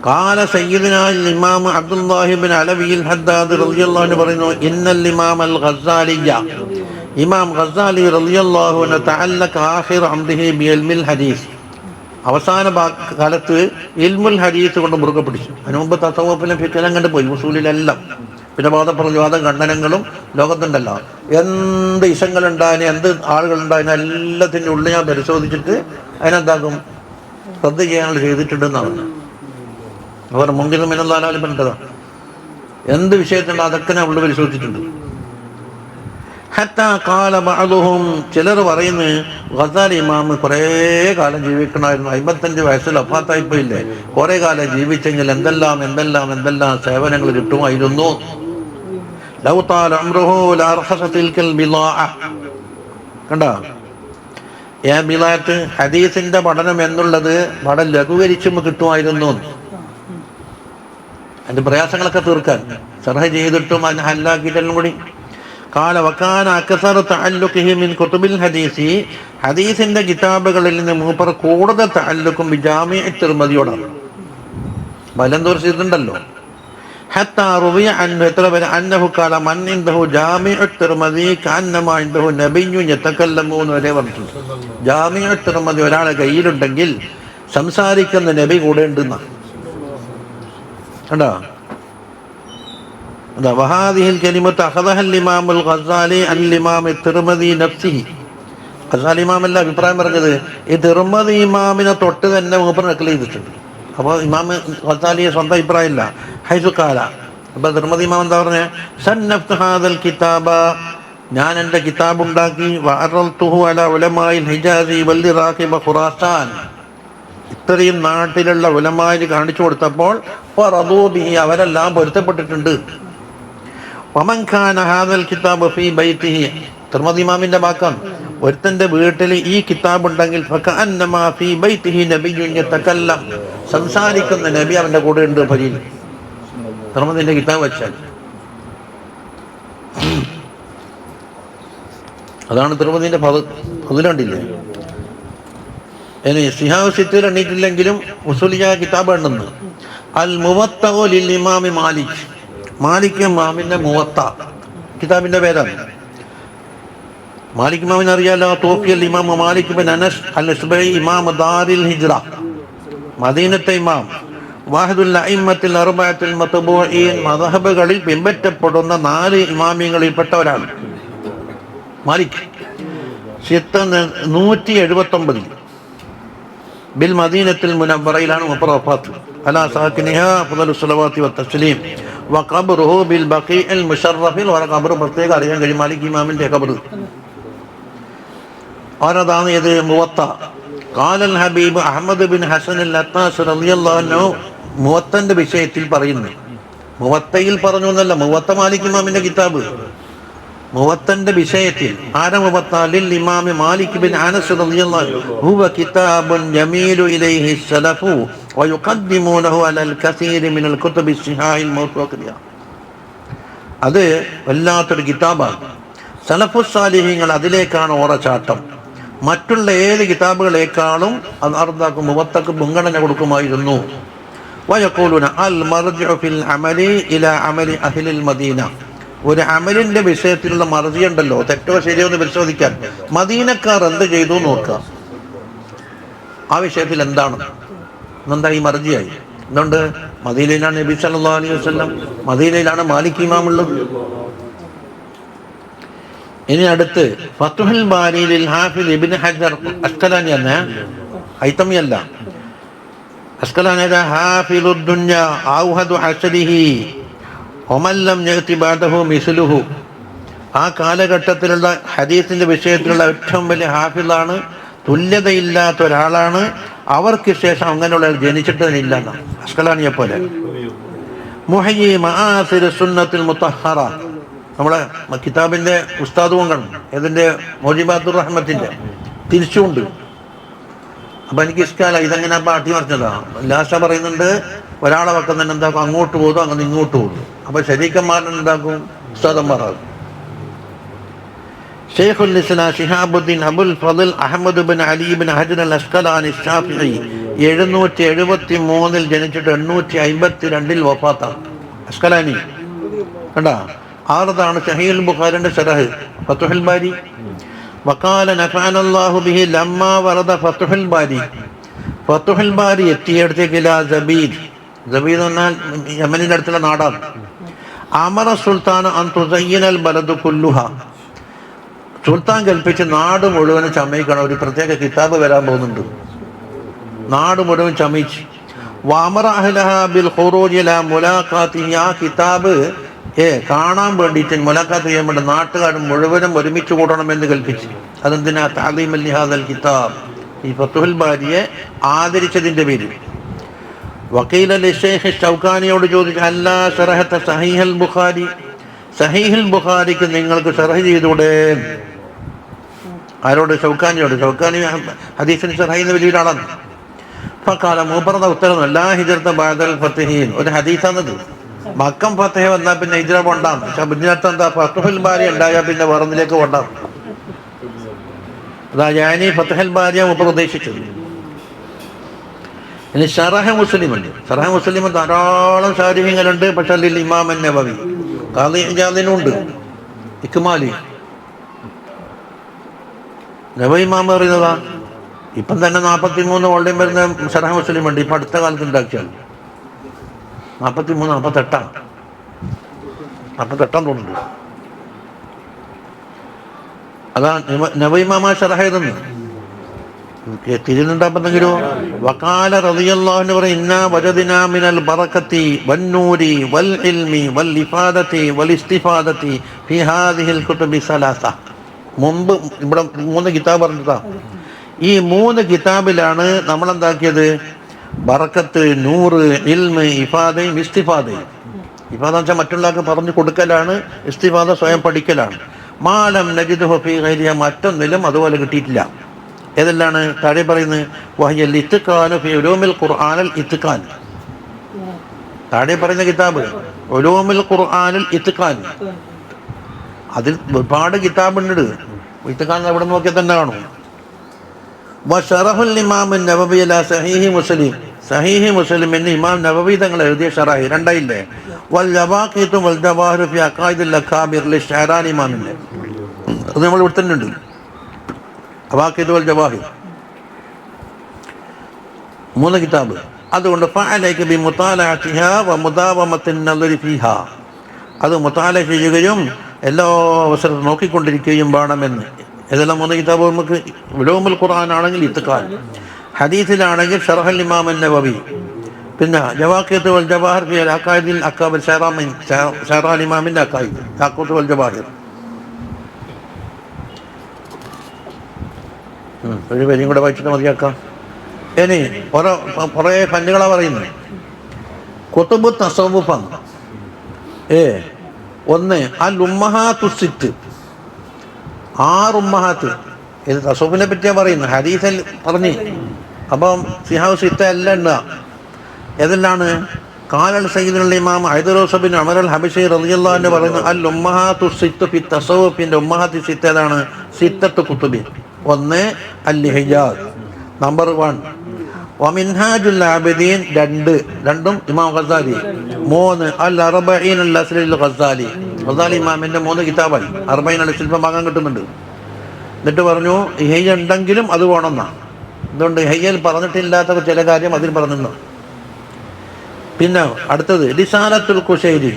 കാല സയ്യിദുനാ ഇമാം അബ്ദുല്ലാഹി ഇബ്നു അലവിൽ ഹദ്ദാദ് റളിയല്ലാഹു അൻഹു പറയുന്നു, ഇന്നൽ ഇമാം അൽ ഗസ്സാലിയ, ഇമാം ഗസ്സാലി റളിയല്ലാഹു അൻഹു തഅല്ലഖ ആഖിർ അംദിഹി ബിഇൽമിൽ ഹദീസ്, അവസാന കാലത്ത് ഇൽമുൽ ഹദീസ് കൊണ്ട് മുറുകെ പിടിച്ചു. അതിന് മുമ്പ് തസവ്വുഫിലും ഫിഖ്ഹിലും കണ്ട് പോയി, ഉസൂലിലെല്ലാം. പിന്നെ വാദപ്രതിവാദം ഖണ്ഡനങ്ങളും ലോകത്തുണ്ടല്ലോ. എന്ത് ഇഷങ്ങളുണ്ടായതിന്, എന്ത് ആളുകളുണ്ടായതിന് എല്ലാത്തിൻ്റെ ഉള്ളിൽ ഞാൻ പരിശോധിച്ചിട്ട് അതിനെന്താക്കും ശ്രദ്ധ ചെയ്യാനുള്ള ചെയ്തിട്ടുണ്ടെന്നാണ് അവർ മുൻകിൽ മിനല്ലാലും പറഞ്ഞതാണ്. എന്ത് വിഷയത്തിൻ്റെ അതൊക്കെ ഞാൻ ഉള്ളിൽ പരിശോധിച്ചിട്ടുണ്ട്. ഹത്താ ഖാല ബഅദുഹും, ചിലർ പറയുന്നു ഗസാലി ഇമാം കുറേ കാലം ജീവിക്കണമായിരുന്നു, 55 വയസ്സിൽ വഫാത്തായിപ്പോയില്ലേ, കുറേ കാലം ജീവിച്ചെങ്കിൽ എന്തെല്ലാം എന്തെല്ലാം എന്തെല്ലാം സേവനങ്ങൾ കിട്ടുമായിരുന്നു. ലൗ താല ഉംറുഹു ലഅർഖസ തിൽകൽ ബിളാഅ. കണ്ടോ, ബിളാഅത്ത് ഹദീസിന്റെ പഠനം എന്നുള്ളത് വളരെ ലഘൂകരിച്ചും കിട്ടുമായിരുന്നു. അതിന്റെ പ്രയാസങ്ങളൊക്കെ തീർക്കാൻ സർഹ് ചെയ്തിട്ടും അതിന് ഹല്ലാക്കിയിട്ടെല്ലാം കൂടി. കാല വക്കാന അക്സറു തഅല്ലുഖിഹി മിൻ കുതുബിൽ ഹദീസി, ഹദീസിന്റെ കിതാബുകളിൽ നിന്ന് മൂപ്പർ കൂടുതൽ തഅല്ലുഖും ബിജാമിഉ തിർമിദിയോടാണ്. ബലന്തൂർ ചെയ്തിട്ടുണ്ടല്ലോ. ഹത്താ റുവിയ അൻഹു, എത്ര വരെ അന്നഹു ഖാല മൻ ഇൻദഹു ജാമിഉ തിർമിദി കഅന്നമാ ഇൻദഹു നബിയ്യുൻ യതകല്ലമൂന വരെ പറഞ്ഞിട്ടുണ്ട്. ജാമിഉ തിർമിദി ഒരാളെ കയ്യിലുണ്ടെങ്കിൽ സംസാരിക്കുന്ന നബി കൂടെ ഉണ്ടെന്നാ. കണ്ടോ, വഹാദിഹിൽ കലിമത്ത് അഖദഹൽ ഇമാമുൽ ഗസാലി അൻ ഇമാം തിർമിദി നഫ്സിഹി. ഗസാലി ഇമാമല്ല അഭിപ്രായം പറഞ്ഞത്, ഈ തിർമിദി ഇമാമിനെ തൊട്ട് തന്നെ മൂപ്പർ നഖൽ ചെയ്തിട്ടുണ്ട്. അപ്പോൾ ഇമാം ഗസാലിയെ സ്വന്തം അഭിപ്രായമില്ല. ഹൈസു ഖാല, അപ്പോൾ തിർമിദി ഇമാം എന്താ പറഞ്ഞത്, സന്നഫ്തു ഹാദൽ കിതാബ, ഞാൻ എൻ്റെ കിതാബ് ഉണ്ടാക്കി, വഅറൽതുഹു അലാ ഉലമാഇൽ ഹിജാസി വൽ ഇറാഖി വ ഖുറാസാൻ, ഇത്രയും നാട്ടിലുള്ള ഉലമായിൽ കാണിച്ചു കൊടുത്തപ്പോൾ വറദൂ ബിഹി, അവരെല്ലാം പൊരുത്തപ്പെട്ടിട്ടുണ്ട്. വമൻ ഖാന ഹാദൽ കിതാബ് ഫീ ബൈതിഹി, തിർമിദി ഇമാമിന്റെ വാക്കാണ്, ഒരുത്തന്റെ വീട്ടിൽ ഈ കിതാബ് ഉണ്ടെങ്കിൽ ഫകഅന്നമാ ഫീ ബൈതിഹി നബിയ്യുൻ യതകല്ലം, സംസാരിക്കുന്ന നബി അവന്റെ കൂടെ ഉണ്ട്. ഫരീൽ തിർമിദിന്റെ കിതാബ് വെച്ചാൽ അതാണ് തിർമിദിന്റെ ഫദ്ലുണ്ടില്ലേ. ഇനി സിഹാഹ് സിത്തീർ എണ്ണീട്ടില്ലെങ്കിലും ഉസൂലിയ കിതാബ് ഉണ്ടെന്ന്. അൽ മുവത്തഉ ലിൽ ഇമാമി മാലിക്, മാലിക് ഇമാമിന്റെ മുവത്ത കിതാബിന്റെ പേരാണ്. മാലിക് ഇമാമിനെ അറിയാലോ, തോഫിയൽ ഇമാം മാലിക് ബിൻ അനസ് അൽ ഇസ്ബഈ ഇമാം ദാരിൽ ഹിജ്റ, മദീനത്തെ ഇമാം, വാഹിദുൽ അഇമ്മത്തിൽ അർബഅത്തിൽ മത്ബൂഈൻ, മദ്ഹബുകളിൽ പിൻപറ്റപ്പെടുന്ന 4 ഇമാമിയങ്ങളിൽപ്പെട്ട ഒരാൾ മാലിക്. 179 ബിൽ മദീനത്തിൽ മുനവ്വറയിലാണ് മൂപ്പർ വഫാത്ത്. അലാ സാകിനിഹാ അഫ്ദലുസ് സ്വലവാത്തി വത്തസ്ലീം. വഖബ്റുഹു ബിൽ ബഖീഇൽ മുശറഫിൽ, വറ ഖബ്ർ പ്രത്യേകം അറിയാൻ കഴിയും മാലിക് ഇമാമിന്റെ ഖബ്ർ. ആരതാണ് ഇത് മുവത്ത. ഖാലൽ ഹബീബ് അഹ്മദ് ബിൻ ഹസൻ അൽ അത്താസ് റളിയല്ലാഹു അൻഹു മുവത്തന്റെ വിഷയത്തിൽ പറയുന്നു. മുവത്തയിൽ പറഞ്ഞു എന്നല്ല, മുവത്ത മാലിക് ഇമാമിന്റെ കിതാബ്. മുവത്തന്റെ വിഷയത്തിൽ ആരാ മുവത്ത? ലിൽ ഇമാം മാലിക് ബിൻ അനസ് റളിയല്ലാഹു അൻഹു ഹുവ കിതാബുൻ യമീലു ഇലൈഹി സലഫു വയുഖദ്ദിമൂനഹു അലൽ കസീരി മിനൽ കുതുബി സിഹാഹിൽ മൗസൂഖിയ. അത് വല്ലാത്തൊരു കിതാബാണ്. സലഫുസ് സാലിഹീങ്ങൾ അതിലേക്കാണ് ഓറച്ചാട്ടം. മറ്റുള്ള ഏത് കിതാബുകളേക്കാളും അത് അർദാക്കും മുവത്തക്ക് മുൻഗണന കൊടുക്കുമായിരുന്നു. വയഖൂലുന അൽ മർജിഉ ഫിൽ അമലി ഇലാ അമലി അഹ്ലിൽ മദീന. ഒരു അമലിന്റെ വിഷയത്തിലുള്ള മർജി ഉണ്ടല്ലോ, തെറ്റോ ശരിയോ എന്ന് പരിശോധിക്കാൻ മദീനക്കാർ എന്ത് ചെയ്തു നോക്കുക, ആ വിഷയത്തിൽ എന്താണ് എന്താ ഈ മർജിയായി. എന്തുകൊണ്ട്? മദീനയിലാണ് നബി സല്ലല്ലാഹു അലൈഹി വസല്ലം, മദീനയിലാണ് മാലിക് ഇമാം ഉള്ളത്. ഇനി അടുത്ത് ഫത്ഹുൽ ബാരിയിൽ ഹാഫിദ് ഇബ്നു ഹജർ അസ്കലാനി എന്ന ഹൈതമിയല്ല, അസ്കലാനി ഹാഫിദുദ് ദുനിയ ഔഹദു അസ്രിഹി ഒമല്ലം യഅതി ബഅദഹു മിസ്ലുഹു. ആ കാലഘട്ടത്തിലുള്ള ഹദീസിന്റെ വിഷയത്തിലുള്ള ഏറ്റവും വലിയ ഹാഫിളാണ്, തുല്യതയില്ലാത്ത ഒരാളാണ്. അവർക്ക് ശേഷം അങ്ങനെയുള്ള ജനിച്ചിട്ടില്ല എന്നാണ് അസ്കലാനിയെ പോലെ. മുഹയ്യി മആസിർ സുന്നത്തുൽ മുത്തഹറ, നമ്മുടെ കിതാബിന്റെ ഉസ്താദും കാണും, ഇതിന്റെ മൗജിബാത്തുർ റഹ്മത്തിന്റെ തിരിച്ചുകൊണ്ട്. അപ്പൊ എനിക്ക് ഇഷ്കാല ഇതെങ്ങനെ പാട്ടി മറിഞ്ഞതാ. ലാശ പറയുന്നുണ്ട്, ഒരാളെ പക്കം തന്നെ എന്താക്കും, അങ്ങോട്ട് പോകും, അങ്ങനെ ഇങ്ങോട്ട് പോകും. അപ്പൊ ശരീക്കന്മാരൻ എന്താക്കും, ഉസ്താദന്മാരാകും. ഷെയ്ഖുൽ ഇസ്ലാം Shihabuddin Abul Fazl Ahmad bin Ali bin Hajar അൽ അസ്കലാനി ശാഫിഈ 773 ജനിച്ചിട്ട് 852 വഫാത്താണ് അസ്കലാനി. കണ്ടാ, ആറതാണ് സഹീഹുൽ ബുഖാരിന്റെ ശറഹ് ഫത്ഹുൽ ബാരി. വഖാല നഫഅനല്ലാഹു ബിഹി ലമ്മാ വറദ ഫത്ഹുൽ ബാരി. ഫത്ഹുൽ ബാരി എത്തിയിടത്തേക്ക് ഇലാ സബീദ്, സബീദ് എന്നാൽ യമനിന്റെ അടുത്തുള്ള നാടാണ്. അമറ സുൽത്താൻ അൻ തുസയ്യിനൽ ബലദു കുല്ലുഹ, സുൽത്താൻ കൽപ്പിച്ച് നാട് മുഴുവനും ചമയിക്കണം. ഒരു പ്രത്യേക കിതാബ് വരാൻ പോകുന്നുണ്ട്, നാട് മുഴുവൻ ചമയിച്ച്. വഅമറ അഹ്ലഹാ ബിൽ ഖുറൂജി ഇലാ മുലാഖാതിഹി, ആ കിതാബ് കാണാൻ വേണ്ടിയിട്ട് മുലാഖാത്ത് ചെയ്യാൻ വേണ്ടി നാട്ടുകാരും മുഴുവനും ഒരുമിച്ച് കൂടണമെന്ന് കൽപ്പിച്ചു. അതെന്തിനാ? തഅദീമൻ ലിഹാദൽ കിതാബ്, ഈ ഫത്ഹുൽ ബാരിയെ ആദരിച്ചതിൻ്റെ പേരിൽ. വക്കീല ലിശൈഖ് ഷൗക്കാനിയോട് ചോദിച്ചു, അല്ലാ ശറഹത സഹീഹുൽ ബുഖാരി, സഹീഹുൽ ബുഖാരിക്ക് നിങ്ങൾക്ക് ഷറഹ് ചെയ്തൂടെ? ആരോട്? ഷൗക്കാനിയോട്. ഷൗക്കാനി ഹദീസിന് ഷറഹ് ചെയ്യുന്ന വലിയൊരാളാണ്. ഫഖാല, മൂപ്പറുടെ ഉത്തരം, ലാ ഹിജ്റത ബഅദൽ ഫത്ഹീൻ, ഒരു ഹദീസാണത്. മക്കം ഫത്ഹ വന്നാൽ പിന്നെ ഹിജ്റ കൊണ്ടാണ്. പക്ഷെ ഇതിനർത്ഥം എന്താ? ഫത്ഹുൽ ബാരി ഉണ്ടായാൽ പിന്നെ വേറൊന്നിലേക്ക് കൊണ്ടാണ്. അതാ ഞാൻ ഫത്ഹുൽ ബാരിയെ മൂപ്പർ ഉദ്ദേശിച്ചത്. ഇനി ഷറഹ് മുസ്ലിം ഉണ്ട്. ഷറഹ് മുസ്ലിം ധാരാളം ശാരിഹ്യങ്ങളുണ്ട്. പക്ഷെ അതിൽ ഇമാം നവവി, ഖാദി ഇജാദിനുണ്ട് ഇക്മാലി. നവവി ഇമാം പറയുന്നതാ. ഇപ്പം തന്നെ 43 വോള്യം വരുന്ന ഷറഹ് മുസ്ലിം ഉണ്ട്. ഇപ്പം അടുത്ത കാലത്ത് ഉണ്ടാക്കിയാൽ 43, 48 തോന്നുന്നുണ്ട്. അതാ നവവി ഇമാം ഷറഹ് ചെയ്തെന്ന് തിരിയുന്നുണ്ടാകുന്നെങ്കിലോ. വഖാല റളിയല്ലാഹു അൻഹു പറയും, ഇന്നാ വജദ്നാ മിനൽ ബറകത്തി വന്നൂരി വൽ ഇൽമി വൽ ഇഫാദത്തി വൽ ഇസ്തിഫാദത്തി ഫി ഹാദിഹിൽ കുതുബി സലാസ. മുമ്പ് ഇവിടെ 3 കിതാബ് പറഞ്ഞതാ. ഈ 3 കിതാബിലാണ് നമ്മൾ എന്താക്കിയത്? ബറക്കത്ത്, നൂറ്, ഇൽമ്, ഇഫാദയും ഇസ്തിഫാദയും. ഇഫാദ എന്ന് വെച്ചാൽ മറ്റുള്ളവർക്ക് പറഞ്ഞു കൊടുക്കലാണ്. ഇസ്തിഫാദ സ്വയം പഠിക്കലാണ്. മാലം നജിദുഹു ഫീ ഗൈരിഹ, മറ്റൊന്നിലും അതുപോലെ കിട്ടിയിട്ടില്ല. ഏതെല്ലാണ്? താഴെ പറയുന്നത്, വഹിയൽ ഇത്ഖാനു ഫീ ഉലൂമിൽ ഖുർആനിൽ ഇത്ഖാൻ. താഴെ പറയുന്ന കിതാബ് ഉലൂമുൽ ഖുർആനിൽ ഇത്ഖാൻ. അതിൽ ഒരുപാട് കിതാബുണ്ട്. ഇത്ഖാൻ എവിടെ നോക്കിയാൽ തന്നെ കാണും. വശറഹുൽ ഇമാം നവവി അലാ സഹീഹി മുസ്ലിം, സഹീഹി മുസ്ലിമിന് ഇമാം നവവി തങ്ങൾ എഴുതിയ ഷറഹ് രണ്ടായില്ലേ. വൽ ജവാഖീതു വൽ ജവാഹിറു ഫീ അഖായിദിൽ അക്കാബിർ ലിശ്ശഅറാനി ഇമാമിന്റെ. അത് നമ്മൾ ഇവിടെ തന്നെ ഉണ്ട്. അവാഖീദ് വൽ ജവാഹിർ 3 കിതാബ്. അതുകൊണ്ട് ഫഅലൈക ബിമുതാലഅതിഹാ വമുദാവമത്തിൻ നദരി ഫീഹാ, അത് മുതാല ചെയ്യുകയും എല്ലാ അവസരവും നോക്കിക്കൊണ്ടിരിക്കുകയും വേണമെന്ന്. ഏതെല്ലാം 3 കിതാബ് നമുക്ക്? ഉലൂമുൽ ഖുർആൻ ആണെങ്കിൽ ഇത്ഖാൻ, ഹദീസിലാണെങ്കിൽ ഷറഹുൽ ഇമാം നവവി, പിന്നെ ജവാഖീദ് വൽ ജവാഹിർ ഫീ അഖായിദിൽ അക്കാബിർ ഷറഹുൽ ഇമാമിന്റെ അഖായിദ് യാഖൂത്ത് വൽ ജവാഹിർ. ഒരു വരിയും കൂടെ വായിച്ചിട്ട് മതിയാക്കാം. ഇനി കുറേ ഫന്നുകളാണ് പറയുന്നത്. കുതുബു തസവുഫാണ്. 1 അൽ ഉമ്മഹാത്തു സിത്ത്, 6 ഉമ്മഹാത്ത്. ഇത് തസവുഫിനെ പറ്റിയാണ് പറയുന്നത്. ഹദീസിൽ പറഞ്ഞ് അപ്പം സിഹാവ് സിത്ത എല്ലാം ഉണ്ടാ. ഏതെല്ലാണ്? കാലൽ സയ്യിദുൽ ഇമാം ഹൈദറൂസ് ബിൻ ഉമർ അൽ ഹബശി റളിയല്ലാഹു അൻഹു പറയുന്നു, അൽ ഉമ്മഹാത്തു സിത്ത് ഫി തസവുഫിന്റെ ഉമ്മഹാത്തി സിത്ത ഏതാണ്? സിത്തത്തു കുതുബി. 1 അൽ ഹിജാസ്, നമ്പർ 1. വമിൻഹാജുൽ ആബിദീൻ, 2 ഇമാം ഗസാലി. 3 അൽ അർബഈൻ അൽ അസ്ലിൽ ഗസാലി, ഗസാലി ഇമാമിന്റെ 3 കിതാബായി. 40 ശില്പം ഭാഗം കിട്ടുന്നുണ്ട്. എന്നിട്ട് പറഞ്ഞു ഇഹയ്യ ഉണ്ടെങ്കിലും അത് വേണമെന്നാണ്. അതുകൊണ്ട് ഇഹയ്യയിൽ പറഞ്ഞിട്ടില്ലാത്ത ചില കാര്യം അതിൽ പറഞ്ഞു. പിന്നെ അടുത്തത് റിസാലത്തുൽ ഖുശൈരി,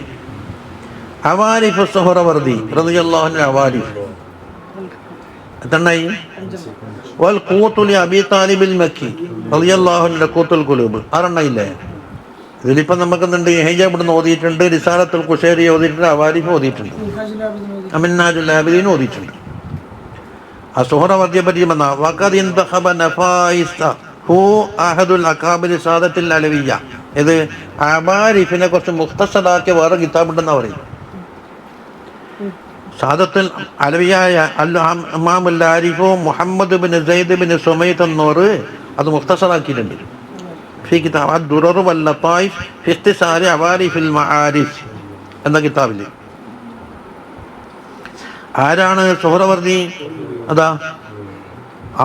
അവാരിഫ് സുഹ്റവർദി റളിയല്ലാഹു അൻഹു, അവാരിഫ് എത്രണ്ണായി? വൽ ഖൂത്തുൽ അബീ താലിബിൽ മക്കി റളിയല്ലാഹു അൻഹു, ഖൂത്തുൽ ഖുലൂബ് 6 ഇല്ലേ? ഇതിലിപ്പം നമുക്കെന്തുണ്ട്? ഇഹയ്യ ഇവിടുന്ന് ഓതിയിട്ടുണ്ട്, റിസാലത്തുൽ ഖുശൈരി ഓതിയിട്ടുണ്ട്, അവാരിഫ് ഓതിയിട്ടുണ്ട്, മിൻഹാജുൽ ആബിദീൻ ഓതിയിട്ടുണ്ട്. ആ സുഹ്റവർദിയെ പറ്റി വന്ന വഖദ് ഇൻതഖബ നഫായിസ ഹു അഹദുൽ അകാബിർ സാദത്തുൽ അലവിയ്യ. ഇത് അവാരിഫിനെ കുറച്ച് മുഖ്തസറാക്കിയ വേറെ കിതാബുണ്ടെന്നാണ് പറയും. സാദത്തുൽ അലവിയായ ഇമാമുൽ ആരിഫു മുഹമ്മദ് ബിൻ സയ്യിദ് ബിൻ സുമൈത്ത് എന്നോറ് അത് മുഖ്തസറാക്കിയിട്ടുണ്ട്. ഫി കിതാബ് അദ്ദുറർ വൽ ലതായിഫ് ഫി ഇഖ്തിസാരി അവാരിഫിൽ മആരിഫ് എന്ന കിതാബിൽ. ആരാണ് സുഹ്റവർദി? അതാ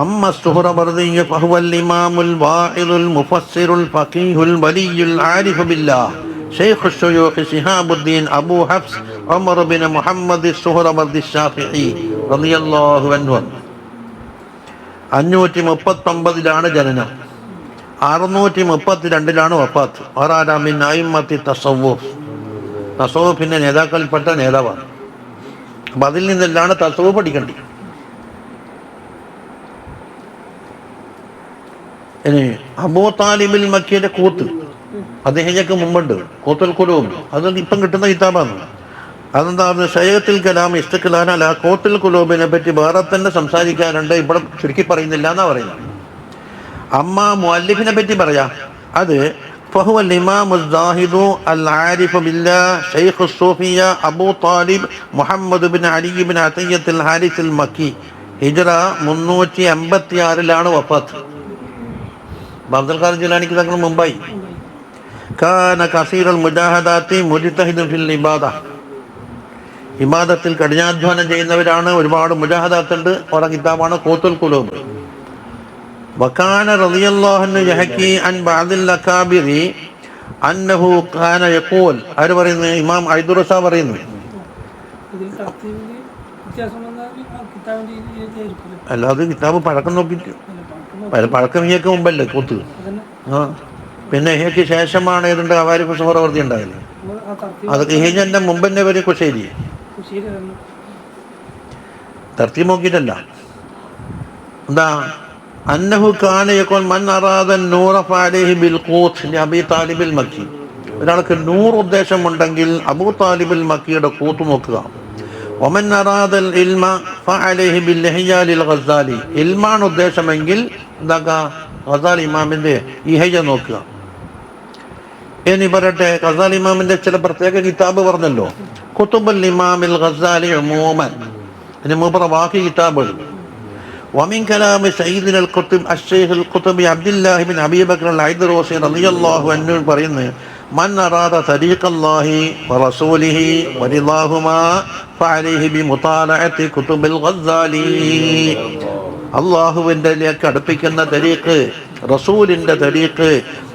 അമ്മ സുഹ്റവർദി ഫഹുവൽ ഇമാമുൽ വാഇദുൽ മുഫസ്സിറുൽ ഫഖീഹുൽ വലിയുൽ ആരിഫു ബില്ലാഹ് ഷൈഖു ശുയൂഖ് Shihabuddin Abu Hafs Umar bin Muhammad Suhrawardi Shafii റളിയല്ലാഹു അൻഹു. 539 ജനനം, 632 വഫാത്ത്. മിൻ അയിമ്മത്തി തസവ്വുഫ്, തസവ്വുഫിന്റെ നേതാക്കളിൽപ്പെട്ട നേതാവാണ്. അപ്പം അതിൽ നിന്നെല്ലാം തസവ്വുഫ് പഠിക്കേണ്ടത്. ഇനി അബൂ താലിബിൽ മക്കിയുടെ കൂത്ത് അദ്ദേഹങ്ങൾക്ക് മുമ്പുണ്ട്, കൂത്തുൽ ഖുലൂബ്. അത് ഇപ്പം കിട്ടുന്ന കിതാബാണ്. അതെന്താ ഷൈഖത്തുൽ കലാം ഇസ്തിഖ്ലാൽ അലാ ഖൂത്തുൽ ഖുലൂബിനെ പറ്റി വേറെ തന്നെ സംസാരിക്കാനുണ്ട്, ഇവിടെ ചുരുക്കി പറയുന്നില്ല എന്നാ പറയുന്നത്. അമ്മ മുഅല്ലിഫിനെ പറ്റി പറയാം, അത് فهو الإمام الزاهد العارف بالله شيخ الصوفية أبو طالب محمد بن علي بن عطية الحارث المكي. ഹിജ്റ 386 വഫാത്ത്. അബ്ദുൽ ഖാദിർ ജിലാനിക്ക് തങ്ങൾ മുംബൈ. കാന കസീറുൽ മുജാഹദാത്തി മുജ്തഹിദുൻ ഫിൽ ഇബാദ. ഇബാദത്തിൽ കഠിനാധ്വാനം ചെയ്യുന്നവരാണ്, ഒരുപാട് മുജാഹദാത്തുണ്ട്. അവരുടെ കിതാബാണ് ഖൂത്തുൽ ഖുലൂബ്. വകാന റളിയല്ലാഹു അൻഹു യഹ്കി അൻ ബഅദിൽ അകാബിരി അന്നഹു കാന യഖൂൽ. ആര് പറയുന്നു? ഇമാം ഐദുറസ പറയുന്നു. അല്ലാതെ കിതാബ് പഴക്കം നോക്കിയിട്ട്, പഴക്കം ഇഹയ്ക്ക് മുമ്പല്ലേ കൂത്ത്. ആ പിന്നെ ഇഹയ്ക്ക് ശേഷമാണ് ഏതുണ്ട് അവാരിഫ് സുഹറവർത്തി ഉണ്ടായില്ലേ, അത് ഇഹജന്റെ മുമ്പന്നെ വരെ കുശേരി തർത്തീബ് നോക്കിയിട്ടല്ല. എന്താ അന്നഹു കാന യഖൂൽ മൻ അറാദ നൂറ ഫഅലൈഹി ബിൽ ഖൂത്ത് ലി അബീ താലിബിൽ മക്കി. ഒരാൾക്ക് നൂർ ഉദ്ദേശമുണ്ടെങ്കിൽ അബൂ താലിബിൽ മക്കിയുടെ കൂത്ത് നോക്കുക. വമൻ അറാദൽ ഇൽമ ഫഅലൈഹി ബിൽ ഇഹ്യാ ലിൽ ഗസാലി. ഇൽമാണ് ഉദ്ദേശമെങ്കിൽ എന്താക്കുക, ഗസാലി ഇമാമിന്റെ ഇഹ്യ നോക്കുക. ഇനി പറയട്ടെ, ഗസാലി ഇമാമിന്റെ ചില പ്രത്യേക കിതാബ് പറഞ്ഞല്ലോ, കുതുബുൽ ഇമാമിൽ ഗസാലി ഉമൂമൻ. ഇനി മൂപ്പറ ബാക്കി കിതാബുകൾ. ومن كلام سيدنا القطب الشيخ القطبي عبد الله بن أبي بكر العيدروسي رضي الله عنه പറയുന്നു, من أراد طريق الله ورسوله ورضاهما فعليه بمطالعة كتب الغزالي. അള്ളാഹുവിൻ്റെലേക്ക് അടുപ്പിക്കുന്ന തരീഖ്, റസൂലിന്റെ തരീഖ്,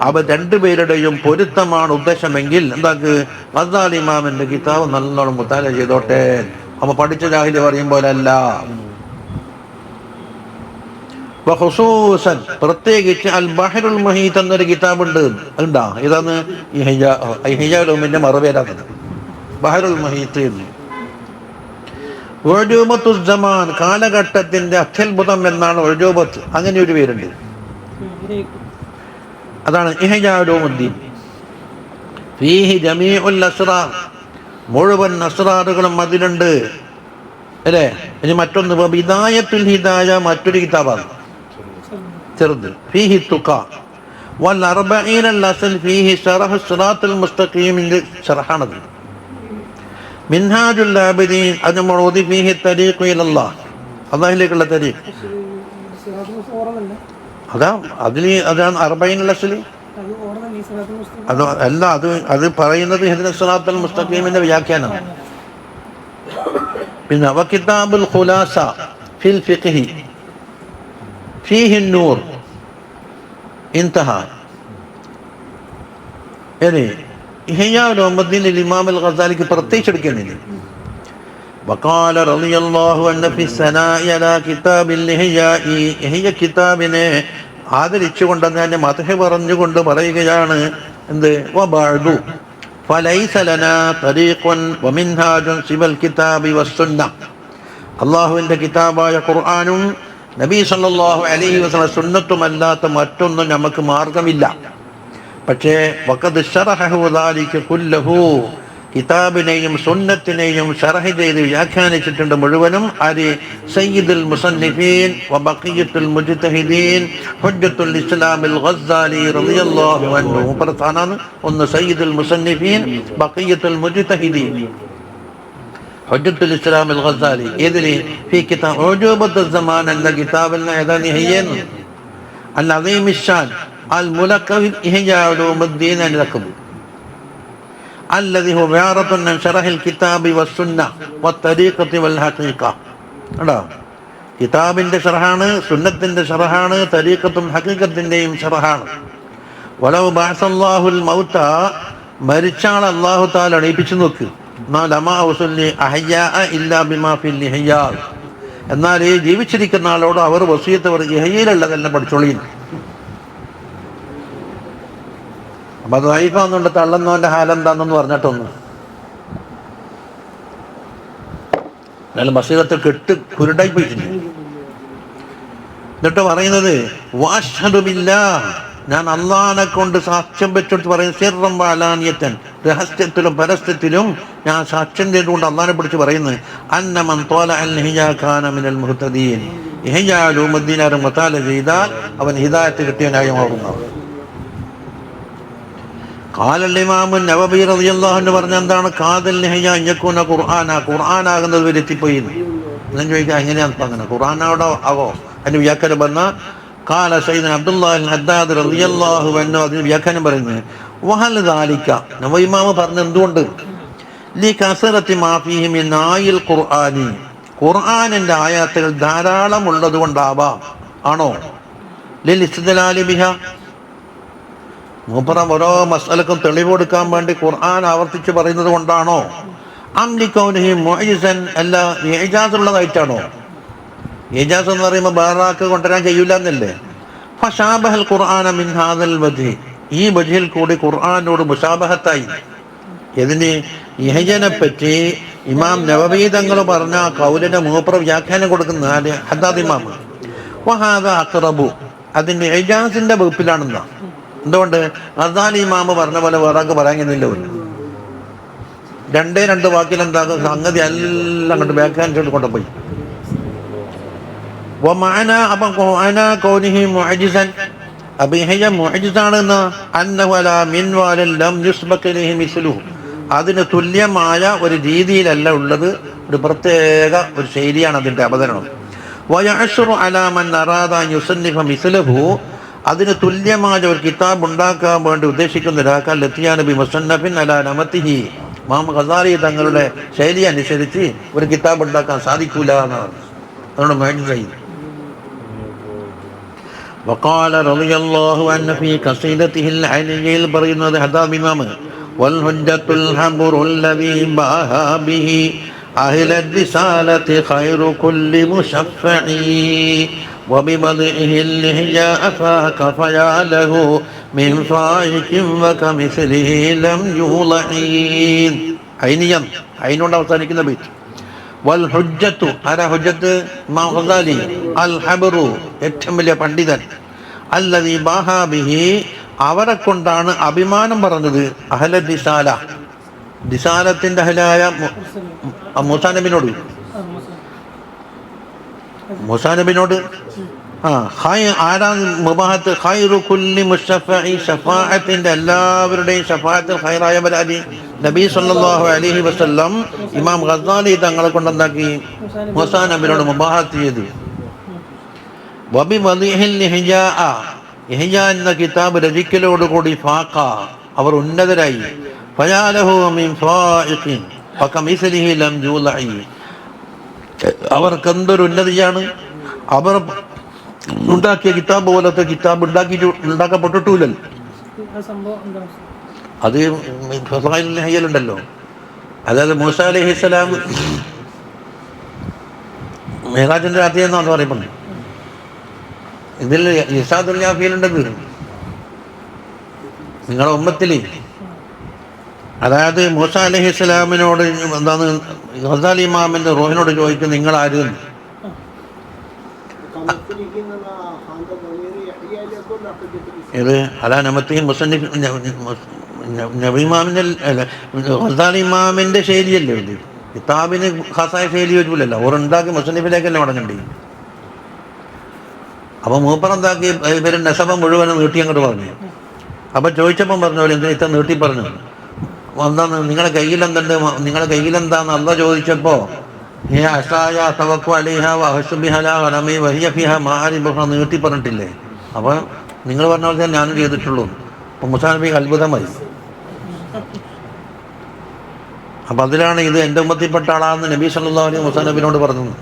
അവ രണ്ടുപേരുടെയും പൊരുത്തമാണ് ഉദ്ദേശമെങ്കിൽ എന്താക്ക് ഗസാലി ഇമാമിന്റെ കിതാബ് നല്ലോണം മുത്താല ചെയ്തോട്ടെ. അപ്പൊ പഠിച്ച ജാഹില് പറയും പോലല്ല. വഖുസൂസൻ പ്രത്യേകിച്ച് അൽ ബഹറുൽ മുഹീത്ത് എന്നൊരു കിതാബുണ്ട്. ഉണ്ടാ ഇതാണ് ഇഹ്യാഉലുമിന്റെ മറുപേരാണ് ബഹറുൽ മുഹീത്ത്. ഉജൂബത്തുൽ സമാൻ കാലഘട്ടത്തിന്റെ അത്യത്ഭുതം എന്നാണ് ഉജൂബത്ത്, അങ്ങനെ ഒരു പേരുണ്ട്. അതാണ് ഇഹ്യാഉലുമുദ്ദീൻ. ഫീഹി ജമീഉൽ അസ്റാർ, മുഴുവൻ അസ്റാറുകളും അതിലുണ്ട് അല്ലേ. ഇനി മറ്റൊന്ന് ബിദായത്തുൽ ഹിദായ, മറ്റൊരു കിതാബാണ് ചെറുത്. ഫീഹി തുഖ വൽ അർബഈന അൽ അസ്ൽ ഫീഹി ശറഹ് സിറാത്തുൽ മുസ്തഖീമിന്റെ ശറഹാണത്. മിൻഹാജുൽ ആബിദീൻ അത് മൗദി ഫീഹി തരീഖു ഇലല്ലാഹ്, അല്ലാഹുവിലേക്കുള്ള തരീഖ്. അതാണ് അർബഈനുൽ അസ്ൽ. അത് അല്ല, അത് പറയുന്നത് ഇഹ്ദിന സിറാത്തുൽ മുസ്തഖീമിന്റെ വ്യാഖ്യാനമാണ്. പിന്നെ വകിതാബുൽ ഖുലാസ ഫിൽ ഫിഖ്ഹി ഫീഹി നൂർ ഇൻതഹ. ഇനി ഇഹ്യാഉലുമുദ്ദീൻ ഇമാം അൽ ഗസാലിക്ക് പ്രത്യേകിച്ച് എടുക്കുന്നില്ല. വഖാല റളിയല്ലാഹു അൻഹു ഫി സനാഇ അലാ കിതാബിൽ ഇഹ്യാഇ. ഇഹ്യ കിതാബിനെ ആദരിച്ചുകൊണ്ട് തന്നെ മദ്ഹ് പറഞ്ഞുകൊണ്ട് പറയുകയാണ് എന്ത്, വബഅദു ഫലൈസ ലനാ തരീഖുൻ വമിൻഹാജുൻ സിവൽ കിതാബി വസ്സുന്ന. അല്ലാഹുവിന്റെ കിതാബായ ഖുർആനും നബി സല്ലല്ലാഹു അലൈഹി വസല്ലം സുന്നത്തുമല്ലാത്ത മറ്റൊന്നും നമുക്ക് മാർഗമില്ല. പക്ഷേ വഖദ് ശറഹു ദാലിക കുല്ലഹു, കിതാബിനെയും സുന്നത്തിനെയും ശറഹ് ചെയ്ത് വ്യാഖ്യാനിച്ചിട്ടുണ്ട് മുഴുവനും. ആര്? സയ്യിദുൽ മുസന്നിഫീൻ വബഖിയ്യത്തുൽ മുജ്തഹിദീൻ ഹുജ്ജത്തുൽ ഇസ്ലാമിൽ ഗസാലി റളിയല്ലാഹു അൻഹു. പ്രധാനാണ് ഒന്ന് സയ്യിദുൽ മുസന്നിഫീൻ, ബഖിയ്യത്തുൽ മുജ്തഹിദീൻ, ഹുജ്ജത്തുൽ ഇസ്ലാമിൽ ഗസാലി. ഇതില് ഫീ കിതാബ് ഉജൂബത്തുൽ സമാൻ എന്ന കിതാബിന് ഏതാണ് ഇഹ്യാൻ അൽ അദീമിശ്ശാൻ അൽ മുലഖബ് ഇഹ്യാഉലുമുദ്ദീൻ അൽ-ലഖബ് الذي هو عبارة عن شرح الكتاب والسنة والطريقة والحقيقة. അതാ കിതാബിന്റെ ഷറഹാണ്, സുന്നത്തിന്റെ ഷറഹാണ്, തരീഖത്തും ഹഖീഖത്തിന്റെയും ഷറഹാണ്. വലൗ ബഅസല്ലാഹുൽ മൗത, മരിച്ചാൾ അല്ലാഹു തആല എണീപ്പിച്ചു നോക്ക്. ലമാ ഉസല്ലി അഹ്യാ ഇല്ലാ ബിമാ ഫിൽ ഇഹ്യാ. എന്നാൽ ഈ ജീവിച്ചിരിക്കുന്ന ആളോട് അവർ വസിയത്ത് പറയും, ഇഹ്യയിലുള്ളതെല്ലാം പഠിച്ചോളീൻ. അപ്പൊ അത് ദഈഫാന്നുണ്ട്, തള്ളുന്നവന്റെ ഹാലെന്താണെന്ന് പറഞ്ഞിട്ടൊന്ന് എന്നാലും ബസീറത്തിൽ കെട്ട് കുരുടായി പോയിട്ടുണ്ട്. എന്നിട്ട് പറയുന്നത് വഅശ്ഹദു ബില്ലാഹ് ഞാൻ അള്ളാഹിനെ കൊണ്ട് സാക്ഷ്യം വെച്ചെടുത്ത് പറയും, സിർറൻ വഅലാനിയത്തൻ, രഹസ്യത്തിലും പരസ്യത്തിലും ഞാൻ സാക്ഷ്യം ചെയ്തുകൊണ്ട് അള്ളാഹിനെ പിടിച്ച് പറയുന്നത്, അന്നമൻ ത്വാല അൽ ഹിജാ കാന മിനൽ മുഹ്തദീൻ, ഇഹ്യാലുമദ്ദീനാർ മതാല ചെയ്താൽ അവൻ ഹിദായത്ത് കിട്ടിയവനായി മാറുന്നു. ഖാലൽ ഇമാമു നവവി റളിയല്ലാഹു അൻഹു പറഞ്ഞ എന്താണ്, ഖാദൽ ഹിജാ യകൂന ഖുർആന, ഖുർആനാകുന്നത് വരെ എത്തിപ്പോയി. ഞാൻ ചോദിക്കാം, എങ്ങനെയാണ് അങ്ങനെ ഖുർആനോടെ ആവോ? അതിന് വ്യാഖ്യാനം പറഞ്ഞ ഖാല സയ്യിദുനാ അബ്ദുല്ലാഹിൽ ഹദ്ദാദ് റളിയല്ലാഹു അൻഹു അതിന് വ്യാഖ്യാനം പറയുന്നത്, വഹൽ ദാലിക, നവവി ഇമാമ് പറഞ്ഞ എന്തുകൊണ്ട്, ലി കസറത്തി മാ ഫീഹി മിൻ ആയിൽ ഖുർആനി, ഖുർആനിന്റെ ആയത്തുകൾ ധാരാളം ഉള്ളത് കൊണ്ടാവാം. ആണോ? ലിൽ ഇസ്തിദ്ലാലി ബിഹ, മൂപ്പറ ഓരോ മസ്അലക്കും തെളിവ് കൊടുക്കാൻ വേണ്ടി ഖുർആൻ ആവർത്തിച്ച് പറയുന്നത് കൊണ്ടാണോ? അംലികൗനിഹി മുഅ്ജിസൻ, അല്ല ഇജാസ് ഉള്ളതായിട്ടാണോ? ഇജാസ് എന്ന് പറയുമ്പോൾ വേറാക്ക് കൊണ്ടുവരാൻ കഴിയില്ല എന്നല്ലേ. ഫശാബഹൽ ഖുർആന മിൻ ഹാദൽ വജ്ഹി, ഈ വജ്ഹിൽ കൂടി ഖുർആനോട് മുശാബഹത്തായി. ഇതിന് ഇഹ്ജനെ പറ്റി ഇമാം നവവി തങ്ങൾ പറഞ്ഞ കൗലിന് മൂപ്പറ വ്യാഖ്യാനം കൊടുക്കുന്ന ഹദ്ദാദ് ഇമാം, വഹാദ അഖ്റബു, അതിന്റെ ഇജാസിന്റെ വകുപ്പിലാണെന്നാ. എന്തുകൊണ്ട്? ഗസാലി ഇമാമ് പറഞ്ഞ പോലെ വേറാക്ക് പറയാൻ കഴിയുന്നില്ല. രണ്ട് വാക്കിൽ എന്താകും സംഗതി എല്ലാം അങ്ങോട്ട് വ്യാഖ്യാനിച്ചോണ്ട് കൊണ്ടുപോയി. അതിന് തുല്യമായ ഒരു രീതിയിലല്ല ഉള്ളത്, ഒരു പ്രത്യേക ഒരു ശൈലിയാണ് അതിന്റെ അവതരണം. അതിന് തുല്യമായ ഒരു കിതാബ് ഉണ്ടാക്കാൻ വേണ്ടി ഉദ്ദേശിക്കുന്ന ഒരാൾക്കാൽ ലത്തിയാനബി മുസന്നഫിൻ അലാ നമത്തിഹി, ഇമാം ഗസാലി തങ്ങളുടെ ശൈലി അനുസരിച്ച് ഒരു കിതാബ് ഉണ്ടാക്കാൻ സാധിക്കൂല എന്നാണ്. അതുകൊണ്ട് മുഅ്ജിസ. വഖാല റളിയല്ലാഹു അൻഹു ഫീ ഖസീദത്തിഹിൽ അലിയിൽ പറയുന്നത് ഹദ്ദാദ് ഇമാം, വൽ ഹുജ്ജത്തുൽ ഹബ്റുൽ ലദീ ബാഹാ ബിഹി അഹ്ലൽ റിസാലത്തി ഖൈറു കുല്ലി മുശഫ്ഫഇ وبمضئه اللهجاء فاك فياله من فائك وكمثله لم يولعين. عينيا عينون അവസാനിക്കുന്ന ബൈത്ത്. വൽ ഹുജ്ജത്തു, ആരാ ഹുജ്ജത്ത്? ഇമാം ഗസാലി. അൽ ഹബ്റു, ഏറ്റവും വലിയ പണ്ഡിതൻ. അല്ലദീ ബാഹാ ബിഹി, അവരെ കൊണ്ടാണ് അഭിമാനം പറഞ്ഞത്. അഹ്ല ദിസാല, ദിസാലത്തിന്റെ അഹ്ലായ മൂസാ നബിനോട് ആരാണ് മുബാഹത്ത്? ഖൈറു കുല്ലി മുശഫഇ, ശഫാഅത്തിന്റെ എല്ലാവരുടെയും ശഫാഅത്തിൽ ഖൈറായവരായി നബി സല്ലല്ലാഹു അലൈഹി വസല്ലം ഇമാം ഗസാലി തങ്ങളെ കൊണ്ടെന്താക്കി? മൂസാ നബിനോട് മുബാഹത്ത് ചെയ്തു. വബി മദിഹിൽ ഇഹ്ജാ, ഇഹ്ജാ എന്ന കിതാബ് രചിക്കലോടുകൂടി ഫാഖ, അവർ ഉന്നതരായി. ഫയാലഹു മിൻ ഫായിഖിൻ ഫകമിസ്ലിഹി ലം യൂലഇ, അവർക്ക് എന്തൊരു ഉന്നതിയാണ്. അവർ ഉണ്ടാക്കിയ കിതാബ് പോലത്തെ കിതാബ് ഉണ്ടാക്കപ്പെട്ടിട്ടില്ലല്ലോ. അത് ഫസായിലുണ്ടല്ലോ. അതായത് മൂസാ അലൈഹിസ്സലാം മെഹ്റാജിന്റെ രാത്രി എന്നാണ് പറയപ്പെടുന്നത്. ഇതിൽ ഇർശാദുൽ യാഫിയിലുണ്ടത് നിങ്ങളുടെ ഉമ്മത്തിൽ. അതായത് മൂസാ അലൈഹിസ്സലാമിനോട് എന്താണ് ഗസാലി ഇമാമിന്റെ റൂഹിനോട് ചോദിക്കും, നിങ്ങൾ ആര്? ഇത് അലാ നമത്തിഹി മുസന്നിഫ് നബി ഇമാമിന്റെ ഗസാലി ഇമാമിന്റെ ശൈലിയല്ലേ ഇത്. കിതാബിന് ഖാസായ ശൈലി വരില്ലല്ലോ, അവർ ഉണ്ടാക്കി മുസന്നിഫിലേക്കല്ലേ മടങ്ങണ്ടേ. അപ്പൊ മൂപ്പറെന്താക്കി ഇവര് നസബം മുഴുവനും നീട്ടി അങ്ങോട്ട് പറഞ്ഞു. അപ്പൊ ചോദിച്ചപ്പം പറഞ്ഞ പോലെ എന്തിനാ ഇത്ര നീട്ടി പറഞ്ഞു? എന്താണ് നിങ്ങളുടെ കയ്യിലെന്തുണ്ട്, നിങ്ങളുടെ കയ്യിലെന്താന്ന് അള്ളാഹ് ചോദിച്ചപ്പോ നീട്ടി പറഞ്ഞിട്ടില്ലേ. അപ്പൊ നിങ്ങൾ പറഞ്ഞ പോലെ ഞാനും ചെയ്തിട്ടുള്ളൂ. അപ്പൊ മൂസാ നബിക്ക് അത്ഭുതമായി. അപ്പൊ അതിലാണ് ഇത് എൻ്റെ ഉമ്മത്തിൽപ്പെട്ട ആളാണെന്ന് നബി സല്ലല്ലാഹു അലൈഹി മൂസാ നബിനോട് പറഞ്ഞത്.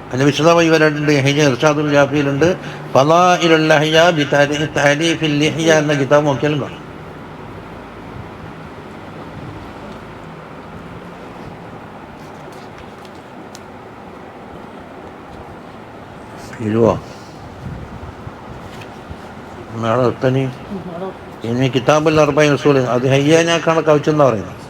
അതിന് വിശദമായി വരാറുണ്ട്. ഇർശാദുൽ യാഫിയിലുണ്ട്. ഫളായിലുൽ ലഹ്യ ബി തഅരീഫിൽ ലിഹ്യ എന്ന കിതാബ് നോക്കിയാലും കാണാം. ഇലുവോ നാളെ എത്തനി ഇനി കിതാബുൽ അർബഈൻ ഉസൂൽ അത് ഹയ്യാനാക്കാണ് കവിച്ചെന്നാ പറയുന്നത്.